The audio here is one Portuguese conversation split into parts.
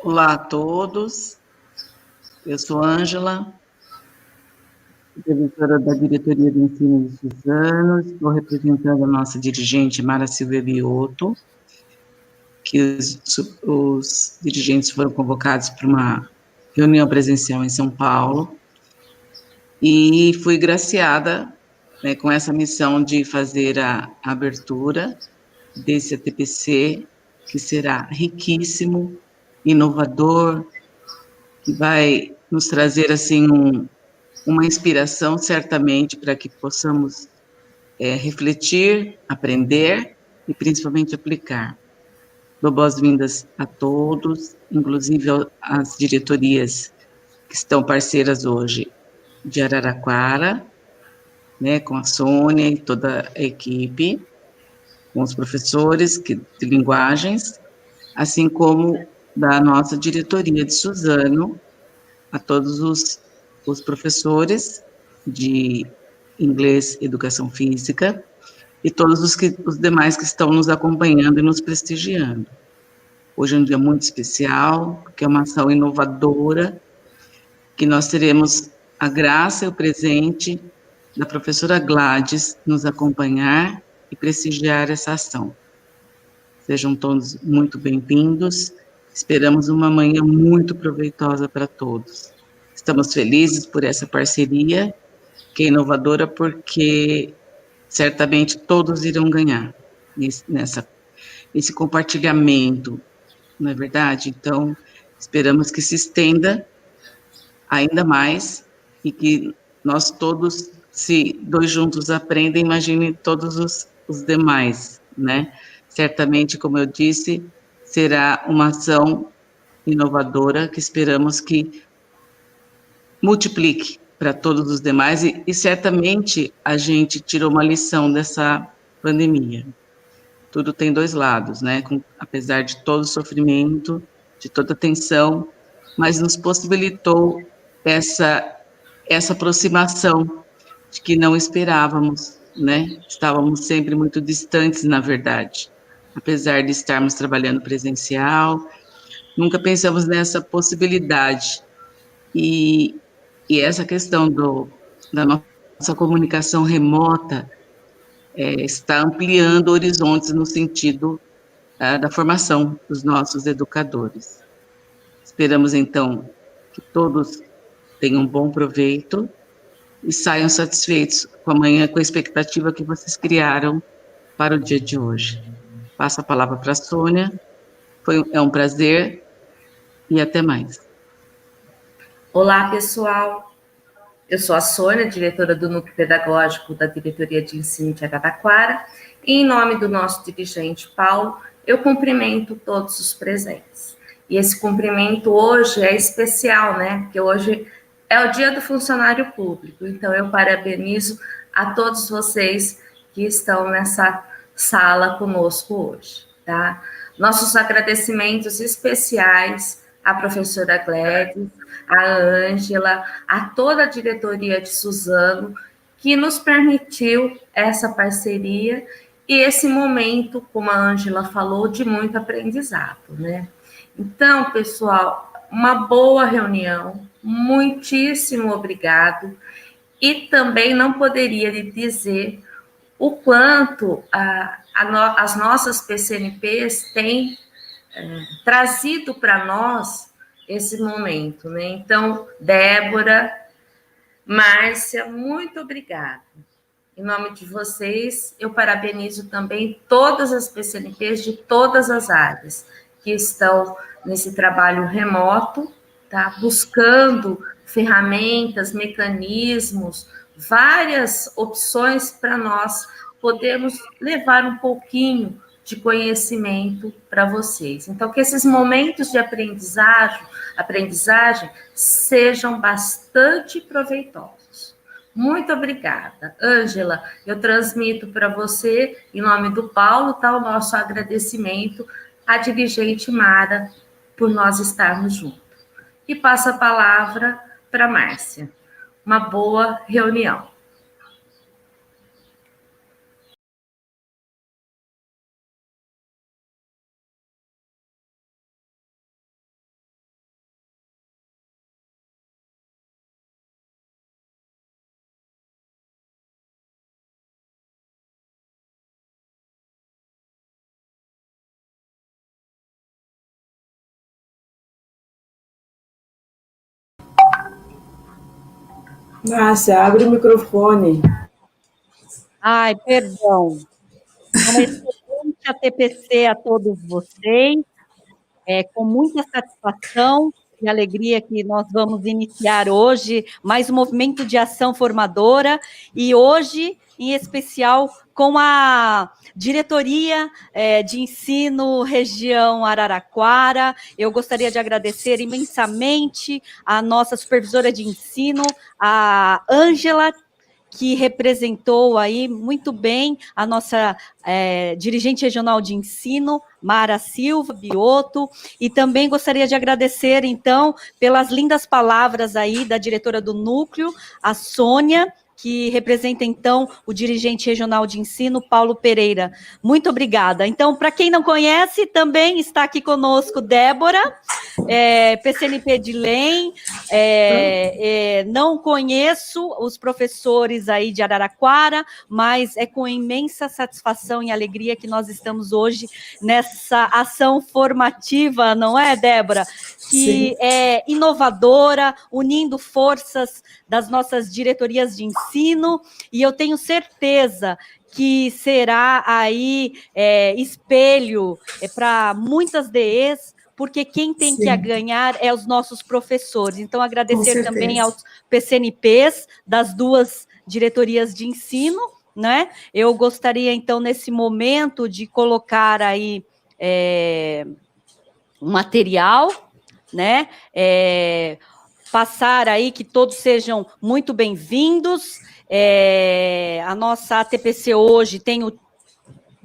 Olá a todos, eu sou Ângela, supervisora da Diretoria de Ensino de Suzano, estou representando a nossa dirigente Mara Silvia Biotto, que os dirigentes foram convocados para uma reunião presencial em São Paulo, e fui graciada, né, com essa missão de fazer a abertura desse ATPC, que será riquíssimo, inovador, que vai nos trazer, assim, uma inspiração, certamente, para que possamos refletir, aprender e, principalmente, aplicar. Dou boas-vindas a todos, inclusive às diretorias que estão parceiras hoje de Araraquara, né, com a Sônia e toda a equipe, com os professores de linguagens, assim como da nossa diretoria de Suzano, a todos os professores de inglês, educação física, e todos os demais que estão nos acompanhando e nos prestigiando. Hoje é um dia muito especial, porque é uma ação inovadora, que nós teremos a graça e o presente da professora Gladys nos acompanhar e prestigiar essa ação. Sejam todos muito bem-vindos, esperamos uma manhã muito proveitosa para todos. Estamos felizes por essa parceria, que é inovadora, porque certamente todos irão ganhar nesse compartilhamento, não é verdade? Então, esperamos que se estenda ainda mais e que nós todos, se dois juntos aprendem, imagine todos os demais, né? Certamente, como eu disse, será uma ação inovadora que esperamos que multiplique para todos os demais e certamente a gente tirou uma lição dessa pandemia. Tudo tem dois lados, né? Apesar de todo o sofrimento, de toda a tensão, mas nos possibilitou essa aproximação de que não esperávamos, né? Estávamos sempre muito distantes, na verdade. Apesar de estarmos trabalhando presencial, nunca pensamos nessa possibilidade. E, e essa questão da nossa comunicação remota está ampliando horizontes no sentido da formação dos nossos educadores. Esperamos, então, que todos tenham bom proveito e saiam satisfeitos com a manhã, com a expectativa que vocês criaram para o dia de hoje. Passo a palavra para a Sônia, é um prazer e até mais. Olá, pessoal. Eu sou a Sônia, diretora do Núcleo Pedagógico da Diretoria de Ensino de Araraquara, e em nome do nosso dirigente Paulo, eu cumprimento todos os presentes. E esse cumprimento hoje é especial, né? Porque hoje é o Dia do Funcionário Público, então eu parabenizo a todos vocês que estão nessa sala conosco hoje, tá? Nossos agradecimentos especiais à professora Gladys, à Ângela, a toda a diretoria de Suzano, que nos permitiu essa parceria e esse momento, como a Ângela falou, de muito aprendizado, né? Então, pessoal, uma boa reunião, muitíssimo obrigado, e também não poderia lhe dizer o quanto as nossas PCNPs têm trazido para nós esse momento, né? Então, Débora, Márcia, muito obrigada. Em nome de vocês, eu parabenizo também todas as PCNPs de todas as áreas que estão nesse trabalho remoto, tá? Buscando ferramentas, mecanismos, várias opções para nós podermos levar um pouquinho de conhecimento para vocês. Então, que esses momentos de aprendizagem sejam bastante proveitosos. Muito obrigada. Ângela, eu transmito para você, em nome do Paulo, tá, o nosso agradecimento à dirigente Mara por nós estarmos juntos. E passo a palavra para Márcia. Uma boa reunião. Márcia, abre o microfone. Ai, perdão. Uma excelente ATPC a todos vocês. Com muita satisfação e alegria que nós vamos iniciar hoje mais um movimento de ação formadora, e hoje, em especial, com a Diretoria de Ensino Região Araraquara. Eu gostaria de agradecer imensamente a nossa supervisora de ensino, a Ângela, que representou aí muito bem a nossa dirigente regional de ensino, Mara Silva Biotto, e também gostaria de agradecer, então, pelas lindas palavras aí da diretora do núcleo, a Sônia, que representa, então, o dirigente regional de ensino, Paulo Pereira. Muito obrigada. Então, para quem não conhece, também está aqui conosco Débora, PCNP de LEM. Não conheço os professores aí de Araraquara, mas é com imensa satisfação e alegria que nós estamos hoje nessa ação formativa, não é, Débora? Que Sim. É inovadora, unindo forças das nossas diretorias de ensino, e eu tenho certeza que será aí espelho para muitas DEs, porque quem tem Sim. que ganhar é os nossos professores. Então, agradecer também aos PCNPs das duas diretorias de ensino, né? Eu gostaria, então, nesse momento, de colocar aí um material, né? Passar aí que todos sejam muito bem-vindos. A nossa ATPC hoje tem o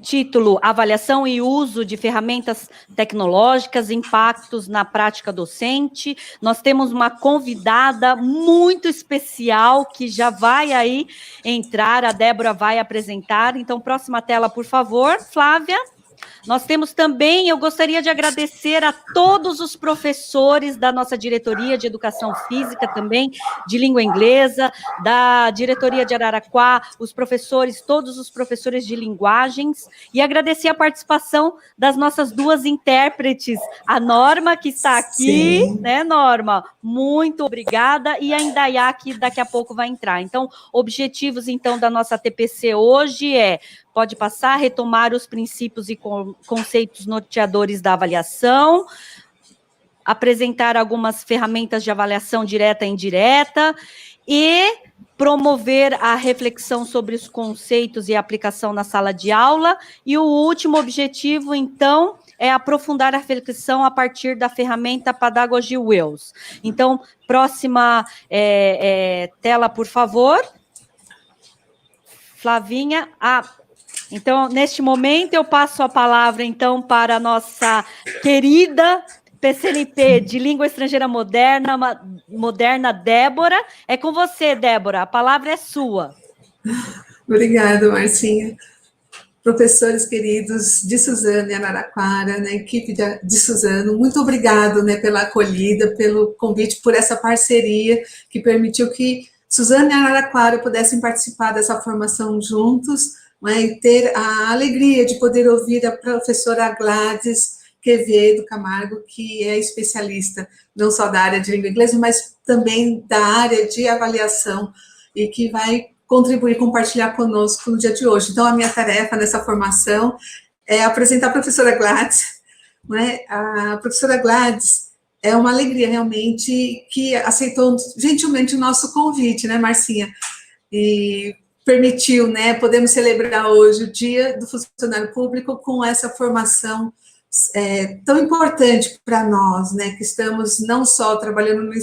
título Avaliação e Uso de Ferramentas Tecnológicas, Impactos na Prática Docente. Nós temos uma convidada muito especial que já vai aí entrar, a Débora vai apresentar. Então, próxima tela, por favor, Flávia. Nós temos também, eu gostaria de agradecer a todos os professores da nossa diretoria de educação física também, de língua inglesa, da diretoria de Araraquara, os professores, todos os professores de linguagens, e agradecer a participação das nossas duas intérpretes, a Norma, que está aqui, Sim. né, Norma? Muito obrigada, e a Indaiá, que daqui a pouco vai entrar. Então, objetivos, então, da nossa TPC hoje pode passar, retomar os princípios e conceitos norteadores da avaliação, apresentar algumas ferramentas de avaliação direta e indireta, e promover a reflexão sobre os conceitos e aplicação na sala de aula, e o último objetivo, então, é aprofundar a reflexão a partir da ferramenta Pedagogy Wheels. Então, próxima tela, por favor. Flavinha, então, neste momento, eu passo a palavra, então, para a nossa querida PCNP de Língua Estrangeira Moderna, Débora. É com você, Débora, a palavra é sua. Obrigada, Marcinha. Professores queridos de Suzano e Araraquara, né, equipe de Suzano, muito obrigado, né, pela acolhida, pelo convite, por essa parceria que permitiu que Suzano e Araraquara pudessem participar dessa formação juntos, né, e ter a alegria de poder ouvir a professora Gladys Quevedo Camargo, que é especialista não só da área de língua inglesa, mas também da área de avaliação, e que vai contribuir, compartilhar conosco no dia de hoje. Então, a minha tarefa nessa formação é apresentar a professora Gladys, né? A professora Gladys é uma alegria, realmente, que aceitou gentilmente o nosso convite, né, Marcinha? E permitiu, né, podemos celebrar hoje o Dia do Funcionário Público com essa formação tão importante para nós, né, que estamos não só trabalhando no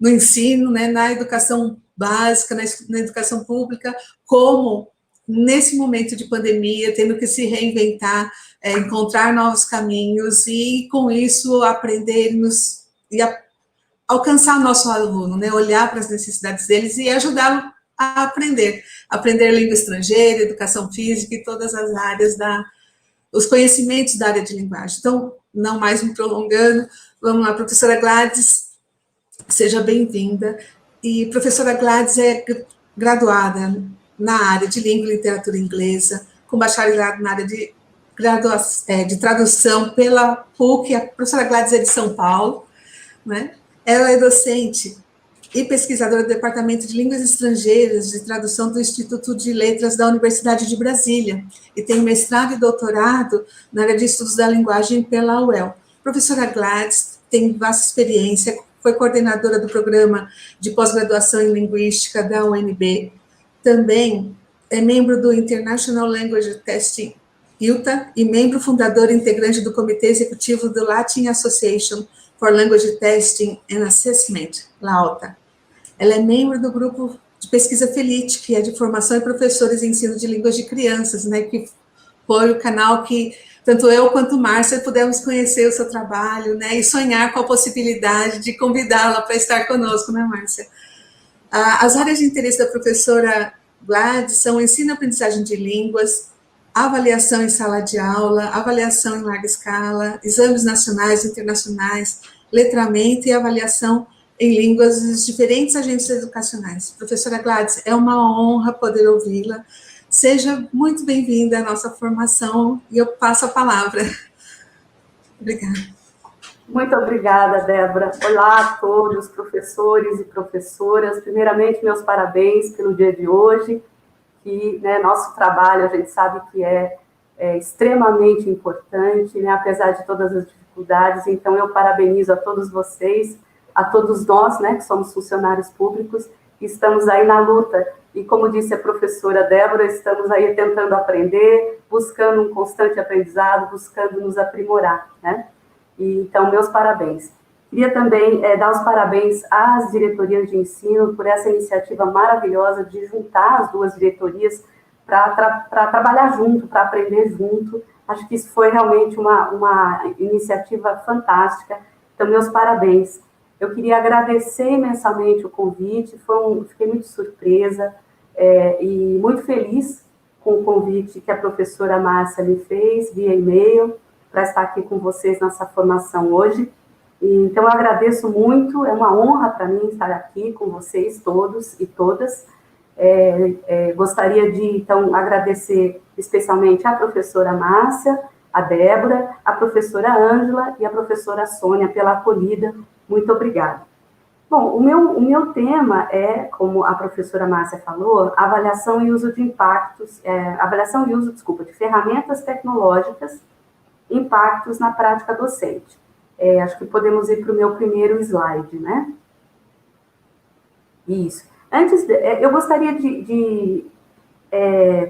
ensino, né, na educação básica, na educação pública, como nesse momento de pandemia, tendo que se reinventar, encontrar novos caminhos e, com isso, aprendermos e alcançar o nosso aluno, né, olhar para as necessidades deles e ajudá-lo a aprender língua estrangeira, educação física e todas as áreas os conhecimentos da área de linguagem. Então, não mais me prolongando, vamos lá, professora Gladys, seja bem-vinda. E professora Gladys é graduada na área de língua e literatura inglesa, com bacharelado na área de tradução pela PUC. A professora Gladys é de São Paulo, né? Ela é docente e pesquisadora do Departamento de Línguas Estrangeiras e Tradução do Instituto de Letras da Universidade de Brasília, e tem mestrado e doutorado na área de estudos da linguagem pela UEL. Professora Gladys tem vasta experiência, foi coordenadora do programa de pós-graduação em linguística da UNB, também é membro do International Language Testing ILTA e membro fundador e integrante do Comitê Executivo do Latin Association for Language Testing and Assessment, LAUTA. Ela é membro do grupo de pesquisa FELIT, que é de formação e professores em ensino de línguas de crianças, né, que foi o canal que tanto eu quanto Márcia pudemos conhecer o seu trabalho, né, e sonhar com a possibilidade de convidá-la para estar conosco, né, Márcia? As áreas de interesse da professora Gladys são ensino e aprendizagem de línguas, avaliação em sala de aula, avaliação em larga escala, exames nacionais e internacionais, letramento e avaliação em línguas dos diferentes agentes educacionais. Professora Gladys, é uma honra poder ouvi-la. Seja muito bem-vinda à nossa formação e eu passo a palavra. Obrigada. Muito obrigada, Débora. Olá a todos, professores e professoras. Primeiramente, meus parabéns pelo dia de hoje, que, né, nosso trabalho, a gente sabe que é extremamente importante, né, apesar de todas as dificuldades. Então, eu parabenizo a todos vocês, a todos nós, né, que somos funcionários públicos, e estamos aí na luta. E, como disse a professora Débora, estamos aí tentando aprender, buscando um constante aprendizado, buscando nos aprimorar, né? Então, meus parabéns. Queria também dar os parabéns às diretorias de ensino por essa iniciativa maravilhosa de juntar as duas diretorias para trabalhar junto, para aprender junto. Acho que isso foi realmente uma iniciativa fantástica. Então, meus parabéns. Eu queria agradecer imensamente o convite, fiquei muito surpresa e muito feliz com o convite que a professora Márcia me fez via e-mail, para estar aqui com vocês nessa formação hoje. Então, eu agradeço muito, é uma honra para mim estar aqui com vocês todos e todas. Gostaria de, então, agradecer especialmente a professora Márcia, a Débora, a professora Ângela e a professora Sônia pela acolhida. Muito obrigada. Bom, o meu tema é, como a professora Márcia falou, avaliação e uso de de ferramentas tecnológicas, impactos na prática docente. Acho que podemos ir para o meu primeiro slide, né? Isso. Antes, eu gostaria de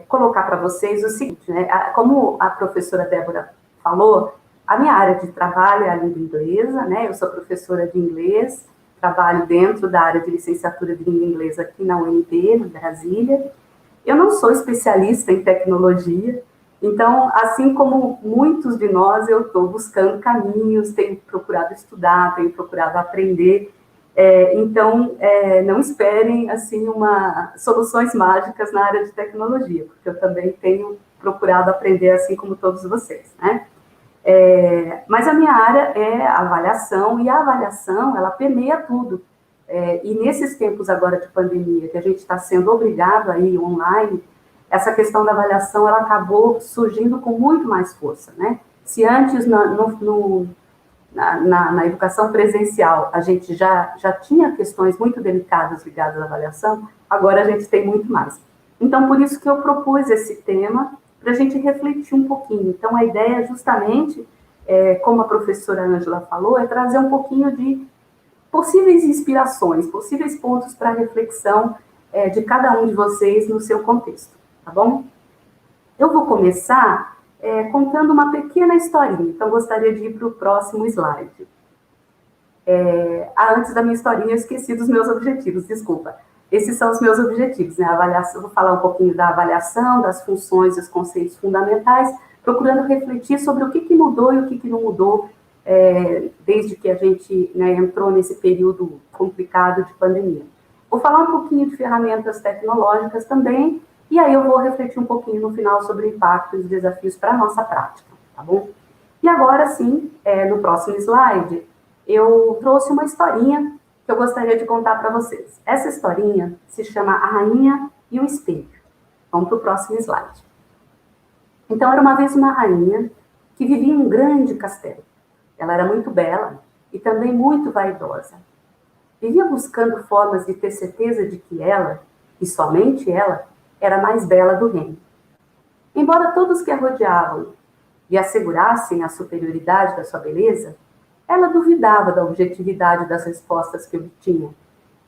colocar para vocês o seguinte, né? Como a professora Débora falou, a minha área de trabalho é a língua inglesa, né? Eu sou professora de inglês, trabalho dentro da área de licenciatura de língua inglesa aqui na UNB, em Brasília. Eu não sou especialista em tecnologia, então, assim como muitos de nós, eu estou buscando caminhos, tenho procurado estudar, tenho procurado aprender. Então, não esperem, assim, soluções mágicas na área de tecnologia, porque eu também tenho procurado aprender assim como todos vocês, né? Mas a minha área é a avaliação, e a avaliação, ela permeia tudo. E nesses tempos agora de pandemia, que a gente está sendo obrigado a ir online, essa questão da avaliação, ela acabou surgindo com muito mais força, né? Se antes, na educação presencial, a gente já tinha questões muito delicadas ligadas à avaliação, agora a gente tem muito mais. Então, por isso que eu propus esse tema, para a gente refletir um pouquinho. Então, a ideia justamente, como a professora Ângela falou, é trazer um pouquinho de possíveis inspirações, possíveis pontos para reflexão de cada um de vocês no seu contexto. Tá bom? Eu vou começar contando uma pequena historinha, então gostaria de ir para o próximo slide. Antes da minha historinha, eu esqueci dos meus objetivos, desculpa. Esses são os meus objetivos, né? Eu vou falar um pouquinho da avaliação, das funções e os conceitos fundamentais, procurando refletir sobre o que mudou e o que não mudou desde que a gente, né, entrou nesse período complicado de pandemia. Vou falar um pouquinho de ferramentas tecnológicas também, e aí eu vou refletir um pouquinho no final sobre o impacto e os desafios para a nossa prática, tá bom? E agora sim, no próximo slide, eu trouxe uma historinha que eu gostaria de contar para vocês. Essa historinha se chama A Rainha e o Espelho. Vamos para o próximo slide. Então, era uma vez uma rainha que vivia em um grande castelo. Ela era muito bela e também muito vaidosa. Vivia buscando formas de ter certeza de que ela, e somente ela, era a mais bela do reino. Embora todos que a rodeavam lhe assegurassem a superioridade da sua beleza, ela duvidava da objetividade das respostas que obtinha,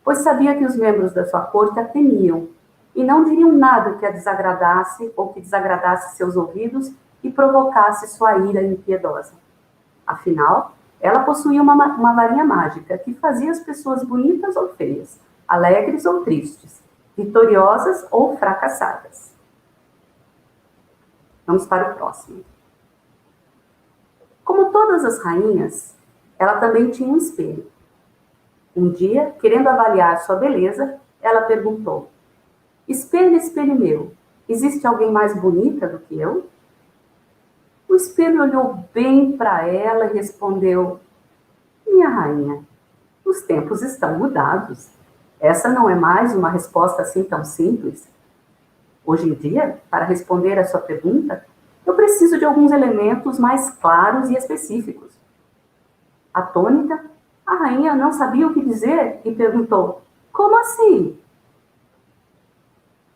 pois sabia que os membros da sua corte a temiam e não diriam nada que a desagradasse ou que desagradasse seus ouvidos e provocasse sua ira impiedosa. Afinal, ela possuía uma varinha mágica que fazia as pessoas bonitas ou feias, alegres ou tristes, vitoriosas ou fracassadas. Vamos para o próximo. Como todas as rainhas, ela também tinha um espelho. Um dia, querendo avaliar sua beleza, ela perguntou: espelho, espelho meu, existe alguém mais bonita do que eu? O espelho olhou bem para ela e respondeu: minha rainha, os tempos estão mudados. Essa não é mais uma resposta assim tão simples. Hoje em dia, para responder a sua pergunta, eu preciso de alguns elementos mais claros e específicos. Atônita, a rainha não sabia o que dizer e perguntou: como assim?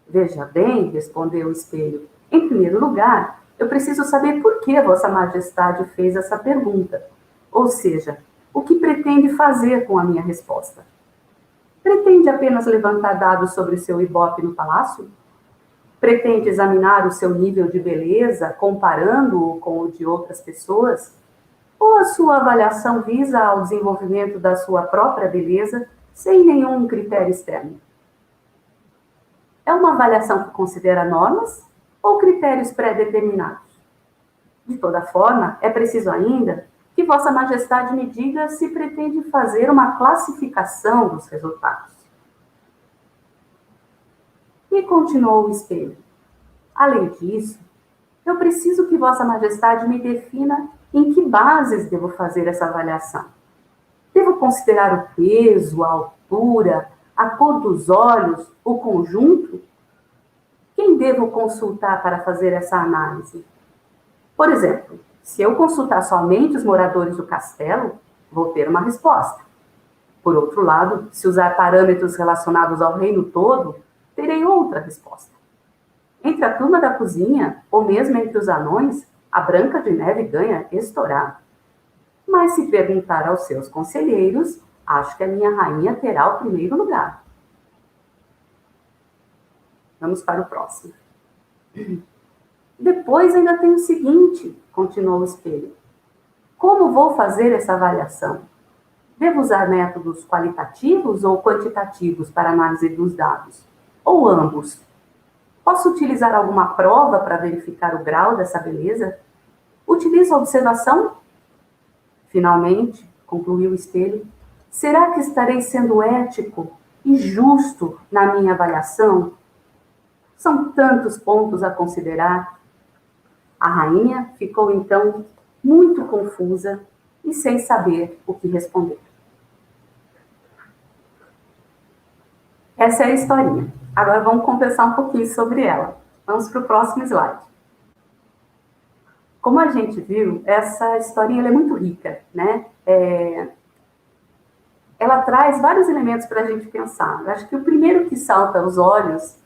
Veja bem, respondeu o espelho. Em primeiro lugar, eu preciso saber por que Vossa Majestade fez essa pergunta. Ou seja, o que pretende fazer com a minha resposta? Pretende apenas levantar dados sobre seu ibope no palácio? Pretende examinar o seu nível de beleza, comparando-o com o de outras pessoas? Ou a sua avaliação visa ao desenvolvimento da sua própria beleza, sem nenhum critério externo? É uma avaliação que considera normas ou critérios pré-determinados? De toda forma, é preciso ainda que Vossa Majestade me diga se pretende fazer uma classificação dos resultados. E continuou o espelho: além disso, eu preciso que Vossa Majestade me defina em que bases devo fazer essa avaliação. Devo considerar o peso, a altura, a cor dos olhos, o conjunto? Quem devo consultar para fazer essa análise? Por exemplo, se eu consultar somente os moradores do castelo, vou ter uma resposta. Por outro lado, se usar parâmetros relacionados ao reino todo, terei outra resposta. Entre a turma da cozinha, ou mesmo entre os anões, a Branca de Neve ganha estourado. Mas se perguntar aos seus conselheiros, acho que a minha rainha terá o primeiro lugar. Vamos para o próximo. Depois ainda tem o seguinte, continuou o espelho. Como vou fazer essa avaliação? Devo usar métodos qualitativos ou quantitativos para análise dos dados? Ou ambos? Posso utilizar alguma prova para verificar o grau dessa beleza? Utilizo a observação? Finalmente, concluiu o espelho, será que estarei sendo ético e justo na minha avaliação? São tantos pontos a considerar. A rainha ficou então muito confusa e sem saber o que responder. Essa é a historinha. Agora vamos conversar um pouquinho sobre ela. Vamos para o próximo slide. Como a gente viu, essa historinha ela é muito rica, né? Ela traz vários elementos para a gente pensar. Eu acho que o primeiro que salta aos olhos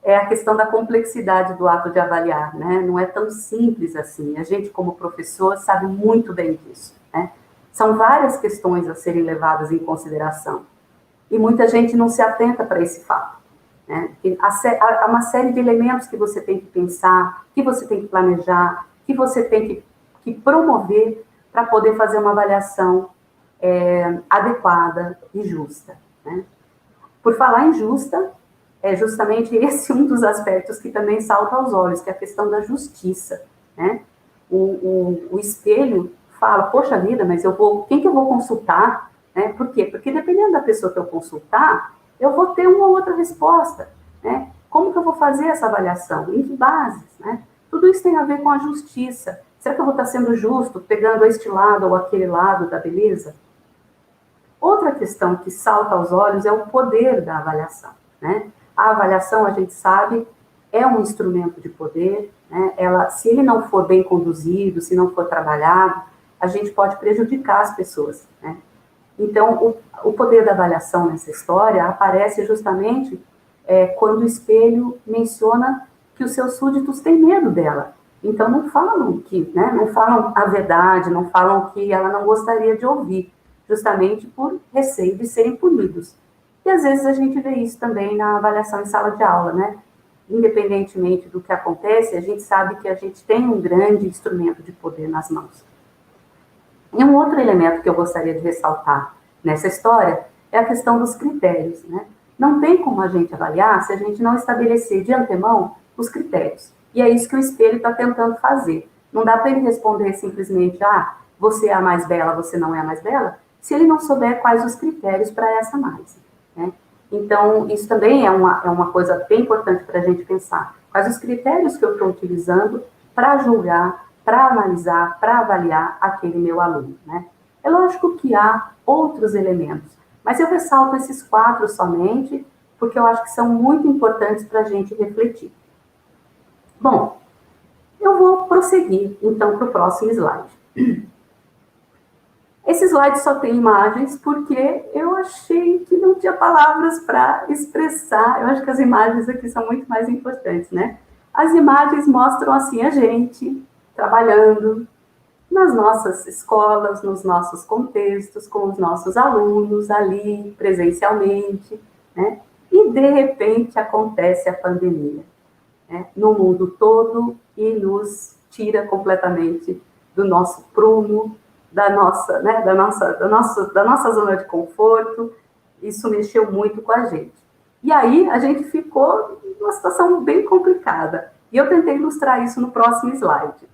é a questão da complexidade do ato de avaliar, né? Não é tão simples assim. A gente, como professor, sabe muito bem disso, né? São várias questões a serem levadas em consideração. E muita gente não se atenta para esse fato, né? Há uma série de elementos que você tem que pensar, que você tem que planejar, que você tem que promover para poder fazer uma avaliação adequada e justa, né? Por falar em justa, é justamente esse um dos aspectos que também salta aos olhos, que é a questão da justiça, né? O espelho fala, poxa vida, mas quem que eu vou consultar? Né? Por quê? Porque dependendo da pessoa que eu consultar, eu vou ter uma ou outra resposta, né? Como que eu vou fazer essa avaliação? Em que bases, né? Tudo isso tem a ver com a justiça. Será que eu vou estar sendo justo, pegando este lado ou aquele lado da beleza? Outra questão que salta aos olhos é o poder da avaliação, né? A avaliação, a gente sabe, é um instrumento de poder, né? Se ele não for bem conduzido, se não for trabalhado, a gente pode prejudicar as pessoas, né? Então, o poder da avaliação nessa história aparece justamente quando o espelho menciona que os seus súditos têm medo dela. Então, não falam não falam a verdade, não falam que ela não gostaria de ouvir, justamente por receio de serem punidos. E, às vezes, a gente vê isso também na avaliação em sala de aula, né? Independentemente do que acontece, a gente sabe que a gente tem um grande instrumento de poder nas mãos. E um outro elemento que eu gostaria de ressaltar nessa história é a questão dos critérios, né? Não tem como a gente avaliar se a gente não estabelecer de antemão os critérios. E é isso que o espelho está tentando fazer. Não dá para ele responder simplesmente, você é a mais bela, você não é a mais bela, se ele não souber quais os critérios para essa análise, né? Então, isso também é uma coisa bem importante para a gente pensar. Quais os critérios que eu estou utilizando para julgar, para analisar, para avaliar aquele meu aluno, né? É lógico que há outros elementos, mas eu ressalto esses 4 somente, porque eu acho que são muito importantes para a gente refletir. Bom, eu vou prosseguir, então, para o próximo slide. Esse slide só tem imagens porque eu achei que não tinha palavras para expressar. Eu acho que as imagens aqui são muito mais importantes, né? As imagens mostram, assim, a gente trabalhando nas nossas escolas, nos nossos contextos, com os nossos alunos ali, presencialmente, né? E, de repente, acontece a pandemia, né, no mundo todo e nos tira completamente do nosso prumo, da nossa zona de conforto. Isso mexeu muito com a gente. E aí a gente ficou numa situação bem complicada. E eu tentei ilustrar isso no próximo slide.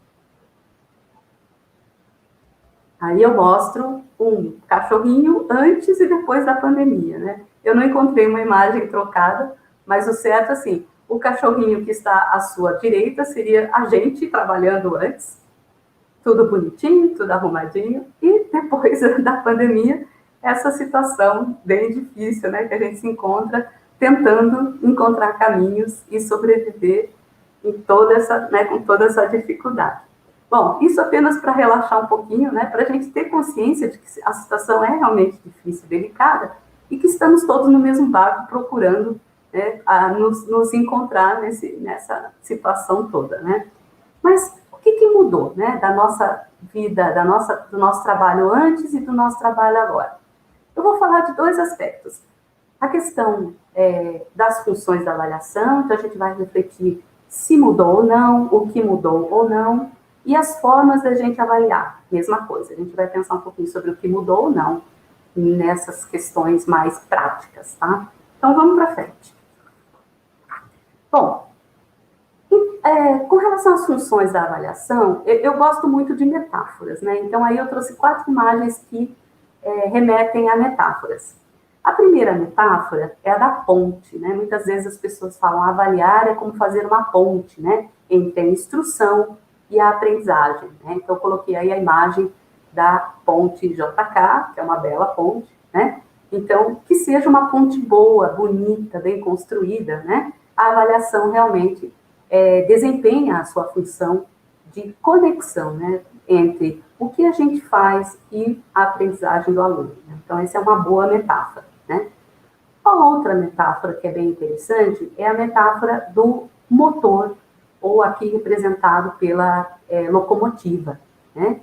Aí eu mostro um cachorrinho antes e depois da pandemia, né? Eu não encontrei uma imagem trocada, mas o certo, assim, o cachorrinho que está à sua direita seria a gente trabalhando antes, tudo bonitinho, tudo arrumadinho, e depois da pandemia, essa situação bem difícil, né, que a gente se encontra tentando encontrar caminhos e sobreviver em toda essa, né, com toda essa dificuldade. Bom, isso apenas para relaxar um pouquinho, né, para a gente ter consciência de que a situação é realmente difícil e delicada e que estamos todos no mesmo barco procurando, né, nos encontrar nessa situação toda, né. Mas o que mudou, né, da nossa vida, do nosso trabalho antes e do nosso trabalho agora? Eu vou falar de 2 aspectos. A questão das funções da avaliação, então a gente vai refletir se mudou ou não, o que mudou ou não, e as formas da gente avaliar, mesma coisa. A gente vai pensar um pouquinho sobre o que mudou ou não nessas questões mais práticas, tá? Então, vamos para frente. Bom, com relação às funções da avaliação, eu gosto muito de metáforas, né? Então, aí eu trouxe 4 imagens que remetem a metáforas. A primeira metáfora é a da ponte, né? Muitas vezes as pessoas falam avaliar é como fazer uma ponte, né? Entre a instrução e a aprendizagem, né? Então, eu coloquei aí a imagem da ponte JK, que é uma bela ponte, né? Então, que seja uma ponte boa, bonita, bem construída, né? A avaliação realmente desempenha a sua função de conexão, né, entre o que a gente faz e a aprendizagem do aluno. Então, essa é uma boa metáfora, né? A outra metáfora que é bem interessante é a metáfora do motor, ou aqui representado pela locomotiva, né?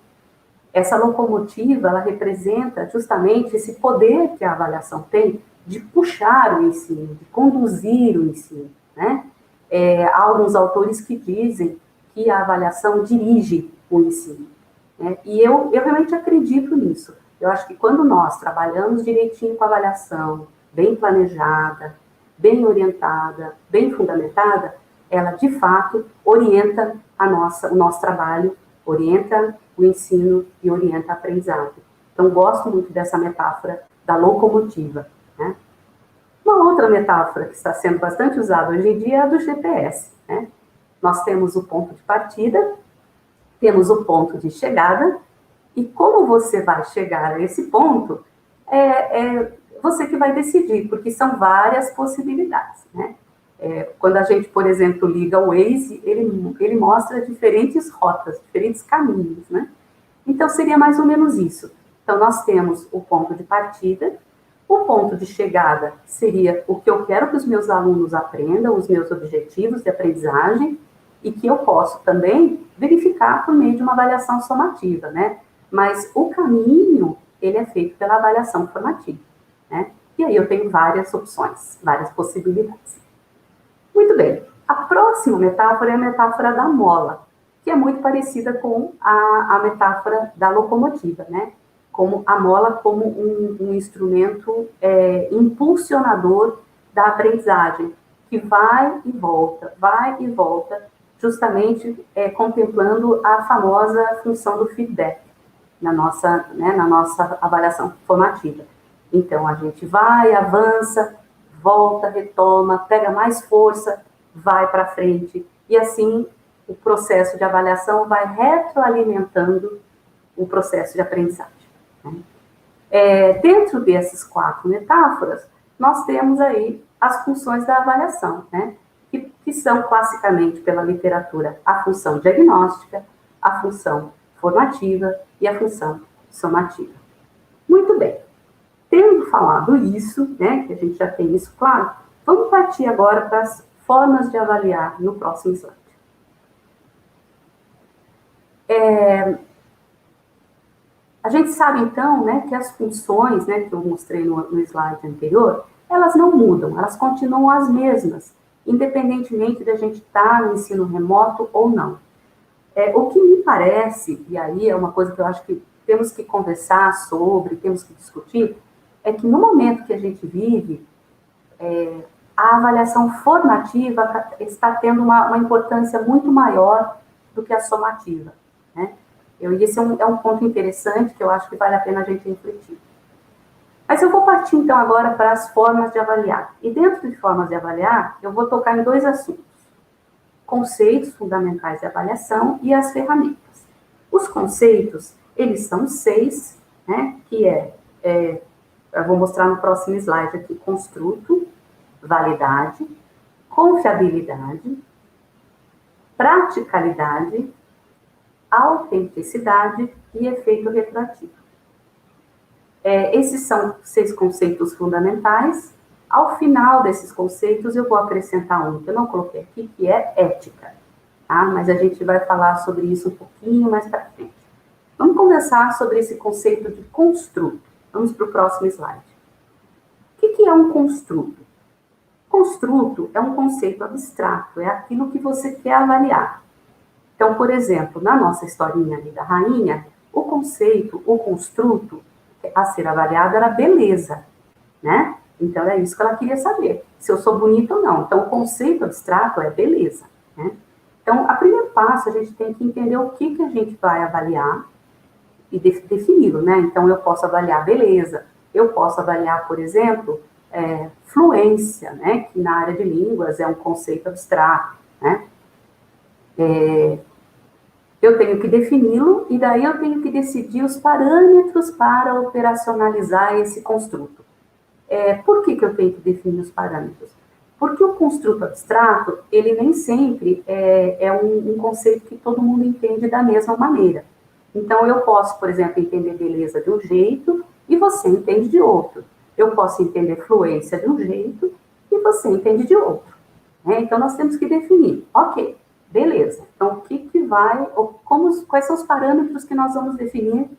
Essa locomotiva, ela representa justamente esse poder que a avaliação tem de puxar o ensino, de conduzir o ensino, né? Há alguns autores que dizem que a avaliação dirige o ensino, né? E eu realmente acredito nisso. Eu acho que quando nós trabalhamos direitinho com a avaliação, bem planejada, bem orientada, bem fundamentada, ela, de fato, orienta o nosso trabalho, orienta o ensino e orienta a aprendizagem. Então, gosto muito dessa metáfora da locomotiva, né? Uma outra metáfora que está sendo bastante usada hoje em dia é a do GPS, né? Nós temos o ponto de partida, temos o ponto de chegada, e como você vai chegar a esse ponto, você que vai decidir, porque são várias possibilidades, né? Quando a gente, por exemplo, liga o Waze, ele mostra diferentes rotas, diferentes caminhos, né? Então, seria mais ou menos isso. Então, nós temos o ponto de partida, o ponto de chegada seria o que eu quero que os meus alunos aprendam, os meus objetivos de aprendizagem, e que eu posso também verificar por meio de uma avaliação somativa, né? Mas o caminho, ele é feito pela avaliação formativa, né? E aí eu tenho várias opções, várias possibilidades. Muito bem. A próxima metáfora é a metáfora da mola, que é muito parecida com a metáfora da locomotiva, né? Como a mola como um instrumento impulsionador da aprendizagem, que vai e volta, justamente contemplando a famosa função do feedback na nossa avaliação formativa. Então, a gente vai, avança, volta, retoma, pega mais força, vai para frente, e assim o processo de avaliação vai retroalimentando o processo de aprendizagem. Dentro dessas 4 metáforas, nós temos aí as funções da avaliação, né? Que são classicamente pela literatura a função diagnóstica, a função formativa e a função somativa. Muito bem. Tendo falado isso, né, que a gente já tem isso claro, vamos partir agora para as formas de avaliar no próximo slide. A gente sabe, então, né, que as funções, né, que eu mostrei no slide anterior, elas não mudam, elas continuam as mesmas, independentemente de a gente estar no ensino remoto ou não. O que me parece, e aí é uma coisa que eu acho que temos que conversar sobre, temos que discutir, é que no momento que a gente vive, a avaliação formativa está tendo uma importância muito maior do que a somativa, né? E esse é um ponto interessante que eu acho que vale a pena a gente refletir. Mas eu vou partir, então, agora para as formas de avaliar. E dentro de formas de avaliar, eu vou tocar em 2 assuntos. Conceitos fundamentais de avaliação e as ferramentas. Os conceitos, eles são 6, né, que eu vou mostrar no próximo slide aqui, construto, validade, confiabilidade, praticalidade, autenticidade e efeito retroativo. Esses são 6 conceitos fundamentais. Ao final desses conceitos, eu vou acrescentar um que eu não coloquei aqui, que é ética, tá? Mas a gente vai falar sobre isso um pouquinho mais para frente. Vamos conversar sobre esse conceito de construto. Vamos para o próximo slide. O que é um construto? Construto é um conceito abstrato, é aquilo que você quer avaliar. Então, por exemplo, na nossa historinha ali da rainha, o conceito, o construto a ser avaliado era beleza, né? Então, é isso que ela queria saber, se eu sou bonita ou não. Então, o conceito abstrato é beleza, né? Então, a primeiro passo, a gente tem que entender o que a gente vai avaliar e defini-lo, né? Então, eu posso avaliar beleza, eu posso avaliar, por exemplo, fluência, né? Que na área de línguas é um conceito abstrato, né? Eu tenho que defini-lo e daí eu tenho que decidir os parâmetros para operacionalizar esse construto. Por que eu tenho que definir os parâmetros? Porque o construto abstrato, ele nem sempre é um conceito que todo mundo entende da mesma maneira. Então, eu posso, por exemplo, entender beleza de um jeito e você entende de outro. Eu posso entender fluência de um jeito e você entende de outro, né? Então, nós temos que definir. Ok, beleza. Então, quais são os parâmetros que nós vamos definir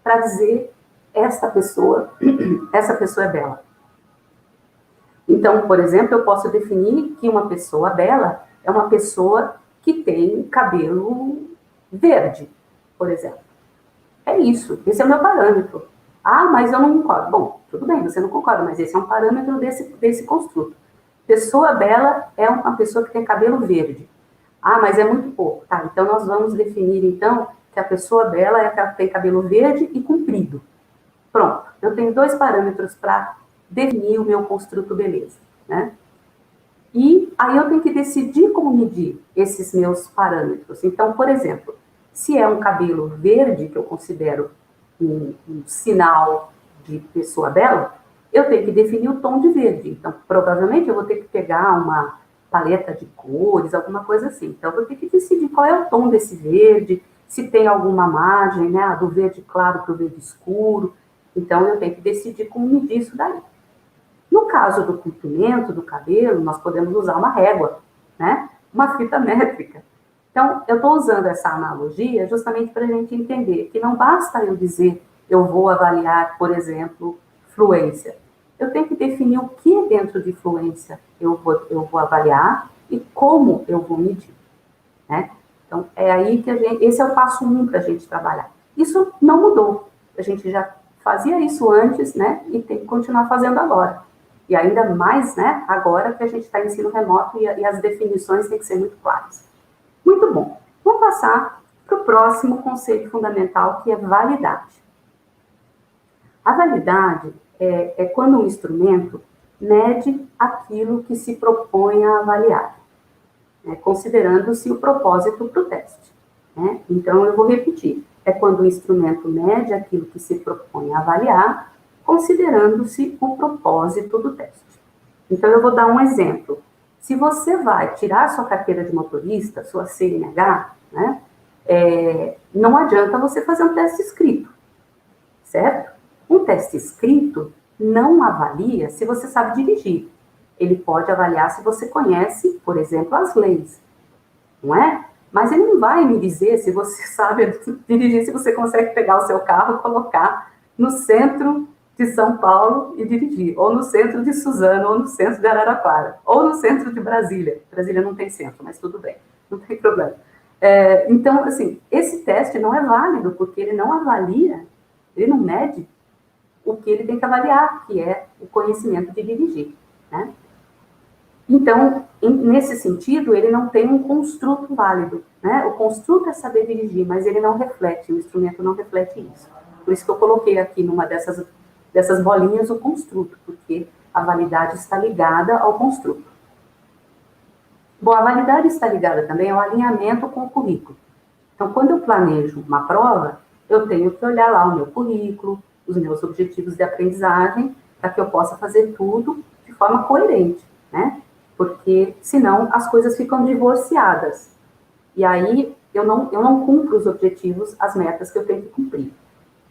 para dizer essa pessoa é bela? Então, por exemplo, eu posso definir que uma pessoa bela é uma pessoa que tem cabelo verde, por exemplo. É isso, esse é o meu parâmetro. Ah, mas eu não concordo. Bom, tudo bem, você não concorda, mas esse é um parâmetro desse construto. Pessoa bela é uma pessoa que tem cabelo verde. Ah, mas é muito pouco. Tá, então nós vamos definir, então, que a pessoa bela é aquela que tem cabelo verde e comprido. Pronto, eu tenho 2 parâmetros para definir o meu construto beleza, né? E aí eu tenho que decidir como medir esses meus parâmetros. Então, por exemplo, se é um cabelo verde, que eu considero um sinal de pessoa bela, eu tenho que definir o tom de verde. Então, provavelmente eu vou ter que pegar uma paleta de cores, alguma coisa assim. Então, eu vou ter que decidir qual é o tom desse verde, se tem alguma margem, né, do verde claro para o verde escuro. Então, eu tenho que decidir como medir isso daí. No caso do comprimento do cabelo, nós podemos usar uma régua, né, uma fita métrica. Então, eu estou usando essa analogia justamente para a gente entender que não basta eu dizer eu vou avaliar, por exemplo, fluência. Eu tenho que definir o que dentro de fluência eu vou avaliar e como eu vou medir, né? Então, é aí que esse é o passo 1 para a gente trabalhar. Isso não mudou. A gente já fazia isso antes, né? E tem que continuar fazendo agora. E ainda mais, né? Agora que a gente está em ensino remoto e as definições têm que ser muito claras. Muito bom. Vamos passar para o próximo conceito fundamental, que é validade. A validade é quando um instrumento mede aquilo que se propõe a avaliar, né, considerando-se o propósito para o teste, né? Então, eu vou repetir. É quando o instrumento mede aquilo que se propõe a avaliar, considerando-se o propósito do teste. Então, eu vou dar um exemplo. Se você vai tirar sua carteira de motorista, sua CNH, né, não adianta você fazer um teste escrito, certo? Um teste escrito não avalia se você sabe dirigir. Ele pode avaliar se você conhece, por exemplo, as leis, não é? Mas ele não vai me dizer se você sabe dirigir, se você consegue pegar o seu carro e colocar no centro de São Paulo e dirigir, ou no centro de Suzano, ou no centro de Araraquara, ou no centro de Brasília. Brasília não tem centro, mas tudo bem, não tem problema. Então, assim, esse teste não é válido, porque ele não avalia, ele não mede o que ele tem que avaliar, que é o conhecimento de dirigir, né? Então, nesse sentido, ele não tem um construto válido, né? O construto é saber dirigir, mas ele não reflete, o instrumento não reflete isso. Por isso que eu coloquei aqui numa dessas bolinhas o construto, porque a validade está ligada ao construto. Bom, a validade está ligada também ao alinhamento com o currículo. Então, quando eu planejo uma prova, eu tenho que olhar lá o meu currículo, os meus objetivos de aprendizagem, para que eu possa fazer tudo de forma coerente, né? Porque, senão, as coisas ficam divorciadas. E aí, eu não cumpro os objetivos, as metas que eu tenho que cumprir.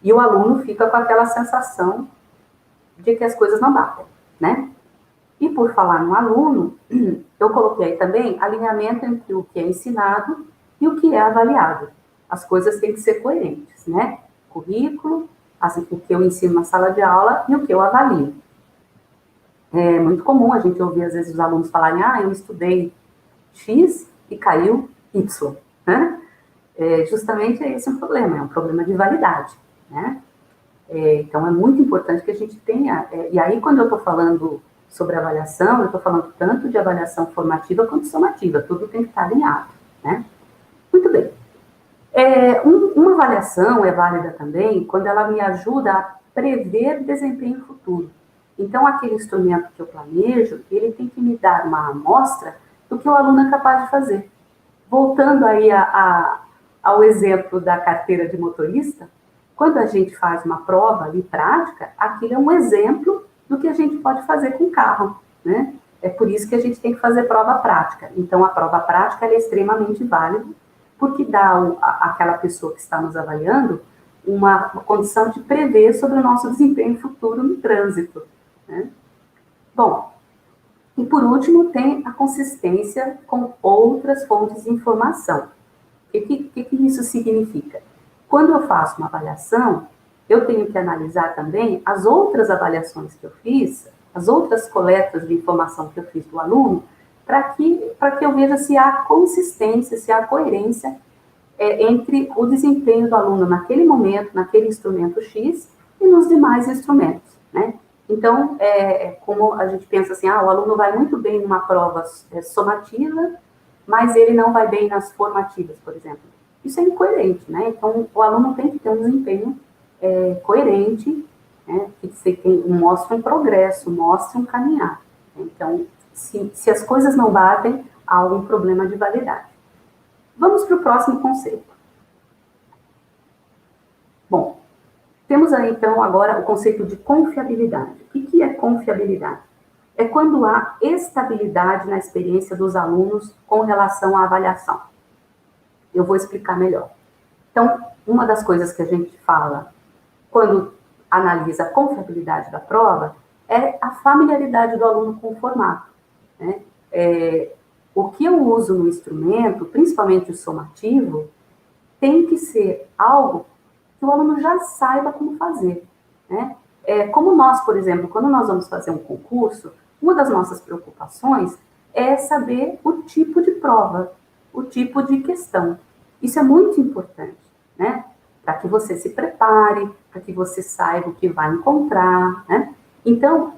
E o aluno fica com aquela sensação de que as coisas não batem, né? E por falar no aluno, eu coloquei aí também alinhamento entre o que é ensinado e o que é avaliado. As coisas têm que ser coerentes, né? Currículo, o que eu ensino na sala de aula e o que eu avalio. É muito comum a gente ouvir, às vezes, os alunos falarem, eu estudei X e caiu Y, né? Justamente esse é um problema, é um problema de validade, né? Então, é muito importante que a gente tenha... e aí, quando eu estou falando sobre avaliação, eu estou falando tanto de avaliação formativa quanto somativa, tudo tem que estar alinhado, né? Muito bem. Uma avaliação é válida também quando ela me ajuda a prever desempenho futuro. Então, aquele instrumento que eu planejo, ele tem que me dar uma amostra do que o aluno é capaz de fazer. Voltando aí ao exemplo da carteira de motorista, quando a gente faz uma prova ali prática, aquilo é um exemplo do que a gente pode fazer com o carro, né? É por isso que a gente tem que fazer prova prática. Então, a prova prática ela é extremamente válida, porque dá àquela pessoa que está nos avaliando uma condição de prever sobre o nosso desempenho futuro no trânsito, né? Bom, e por último tem a consistência com outras fontes de informação. O que isso significa? Quando eu faço uma avaliação, eu tenho que analisar também as outras avaliações que eu fiz, as outras coletas de informação que eu fiz do aluno, para que eu veja se há consistência, se há coerência entre o desempenho do aluno naquele momento, naquele instrumento X e nos demais instrumentos, né? Então, como a gente pensa assim, o aluno vai muito bem numa prova somativa, mas ele não vai bem nas formativas, por exemplo. Isso é incoerente, né? Então, o aluno tem que ter um desempenho coerente, né? Que mostre um progresso, mostre um caminhar. Então, se as coisas não batem, há algum problema de validade. Vamos para o próximo conceito. Bom, temos aí, então, agora o conceito de confiabilidade. O que é confiabilidade? É quando há estabilidade na experiência dos alunos com relação à avaliação. Eu vou explicar melhor. Então, uma das coisas que a gente fala quando analisa a confiabilidade da prova é a familiaridade do aluno com o formato, né? O que eu uso no instrumento, principalmente o somativo, tem que ser algo que o aluno já saiba como fazer, né? Como nós, por exemplo, quando nós vamos fazer um concurso, uma das nossas preocupações é saber o tipo de prova, o tipo de questão. Isso é muito importante, né? Para que você se prepare, para que você saiba o que vai encontrar, né? Então,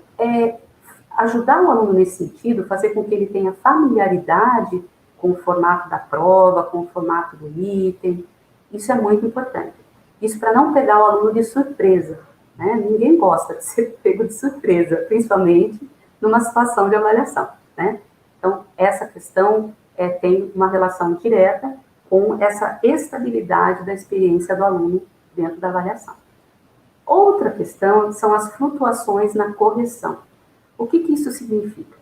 ajudar o aluno nesse sentido, fazer com que ele tenha familiaridade com o formato da prova, com o formato do item, isso é muito importante. Isso para não pegar o aluno de surpresa, né? Ninguém gosta de ser pego de surpresa, principalmente numa situação de avaliação, né? Então, essa questão tem uma relação direta com essa estabilidade da experiência do aluno dentro da avaliação. Outra questão são as flutuações na correção. O que isso significa?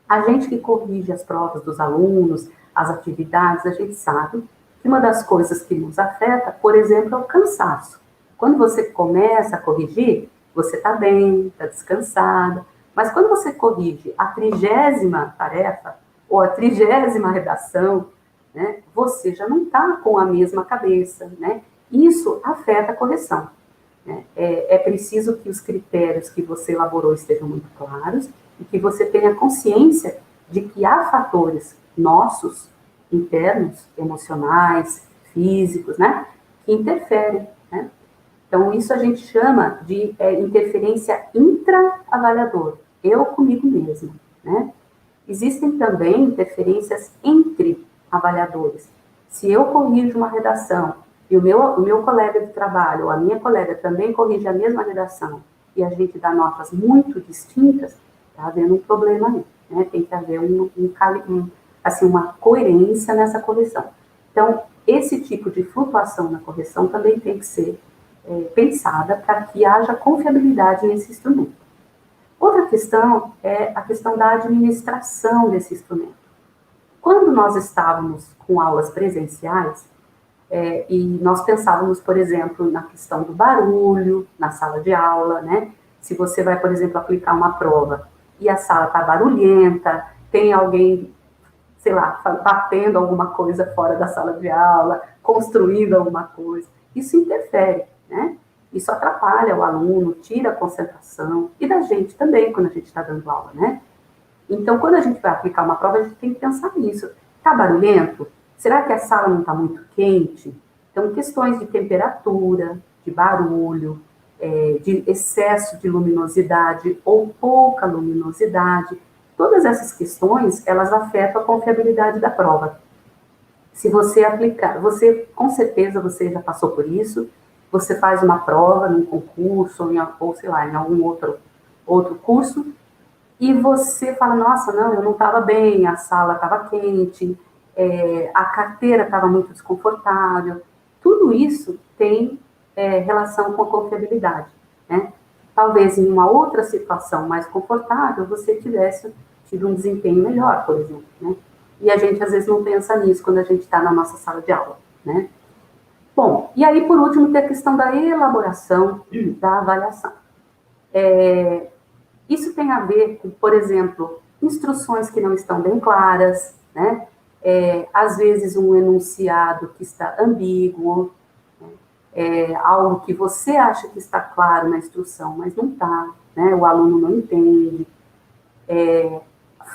A gente que corrige as provas dos alunos, as atividades, a gente sabe que uma das coisas que nos afeta, por exemplo, é o cansaço. Quando você começa a corrigir, você está bem, está descansada, mas quando você corrige a 30ª tarefa ou a 30ª redação, né, você já não está com a mesma cabeça, né? Isso afeta a correção. Né? É preciso que os critérios que você elaborou estejam muito claros e que você tenha consciência de que há fatores nossos, internos, emocionais, físicos, né, que interferem, né? Então, isso a gente chama de interferência intra-avaliador, eu comigo mesmo, né? Existem também interferências entre avaliadores. Se eu corrijo uma redação e o meu colega de trabalho, ou a minha colega também corrige a mesma redação, e a gente dá notas muito distintas, está havendo um problema aí, né? Tem que haver uma coerência nessa correção. Então, esse tipo de flutuação na correção também tem que ser pensada para que haja confiabilidade nesse instrumento. Outra questão é a questão da administração desse instrumento. Quando nós estávamos com aulas presenciais, e nós pensávamos, por exemplo, na questão do barulho na sala de aula, né? Se você vai, por exemplo, aplicar uma prova e a sala está barulhenta, tem alguém, sei lá, batendo alguma coisa fora da sala de aula, construindo alguma coisa, isso interfere, né? Isso atrapalha o aluno, tira a concentração, e da gente também, quando a gente está dando aula, né? Então, quando a gente vai aplicar uma prova, a gente tem que pensar nisso. Está barulhento? Será que a sala não está muito quente? Então, questões de temperatura, de barulho, de excesso de luminosidade ou pouca luminosidade, todas essas questões, elas afetam a confiabilidade da prova. Se você aplicar, com certeza, você já passou por isso, você faz uma prova num concurso, ou sei lá, em algum outro curso, e você fala, nossa, não, eu não estava bem, a sala estava quente, a carteira estava muito desconfortável. Tudo isso tem relação com a confiabilidade, né? Talvez em uma outra situação mais confortável, você tivesse tido um desempenho melhor, por exemplo, né? E a gente, às vezes, não pensa nisso quando a gente está na nossa sala de aula, né? Bom, e aí, por último, tem a questão da elaboração da avaliação. Isso tem a ver com, por exemplo, instruções que não estão bem claras, né? Às vezes um enunciado que está ambíguo, algo que você acha que está claro na instrução, mas não está, né? O aluno não entende.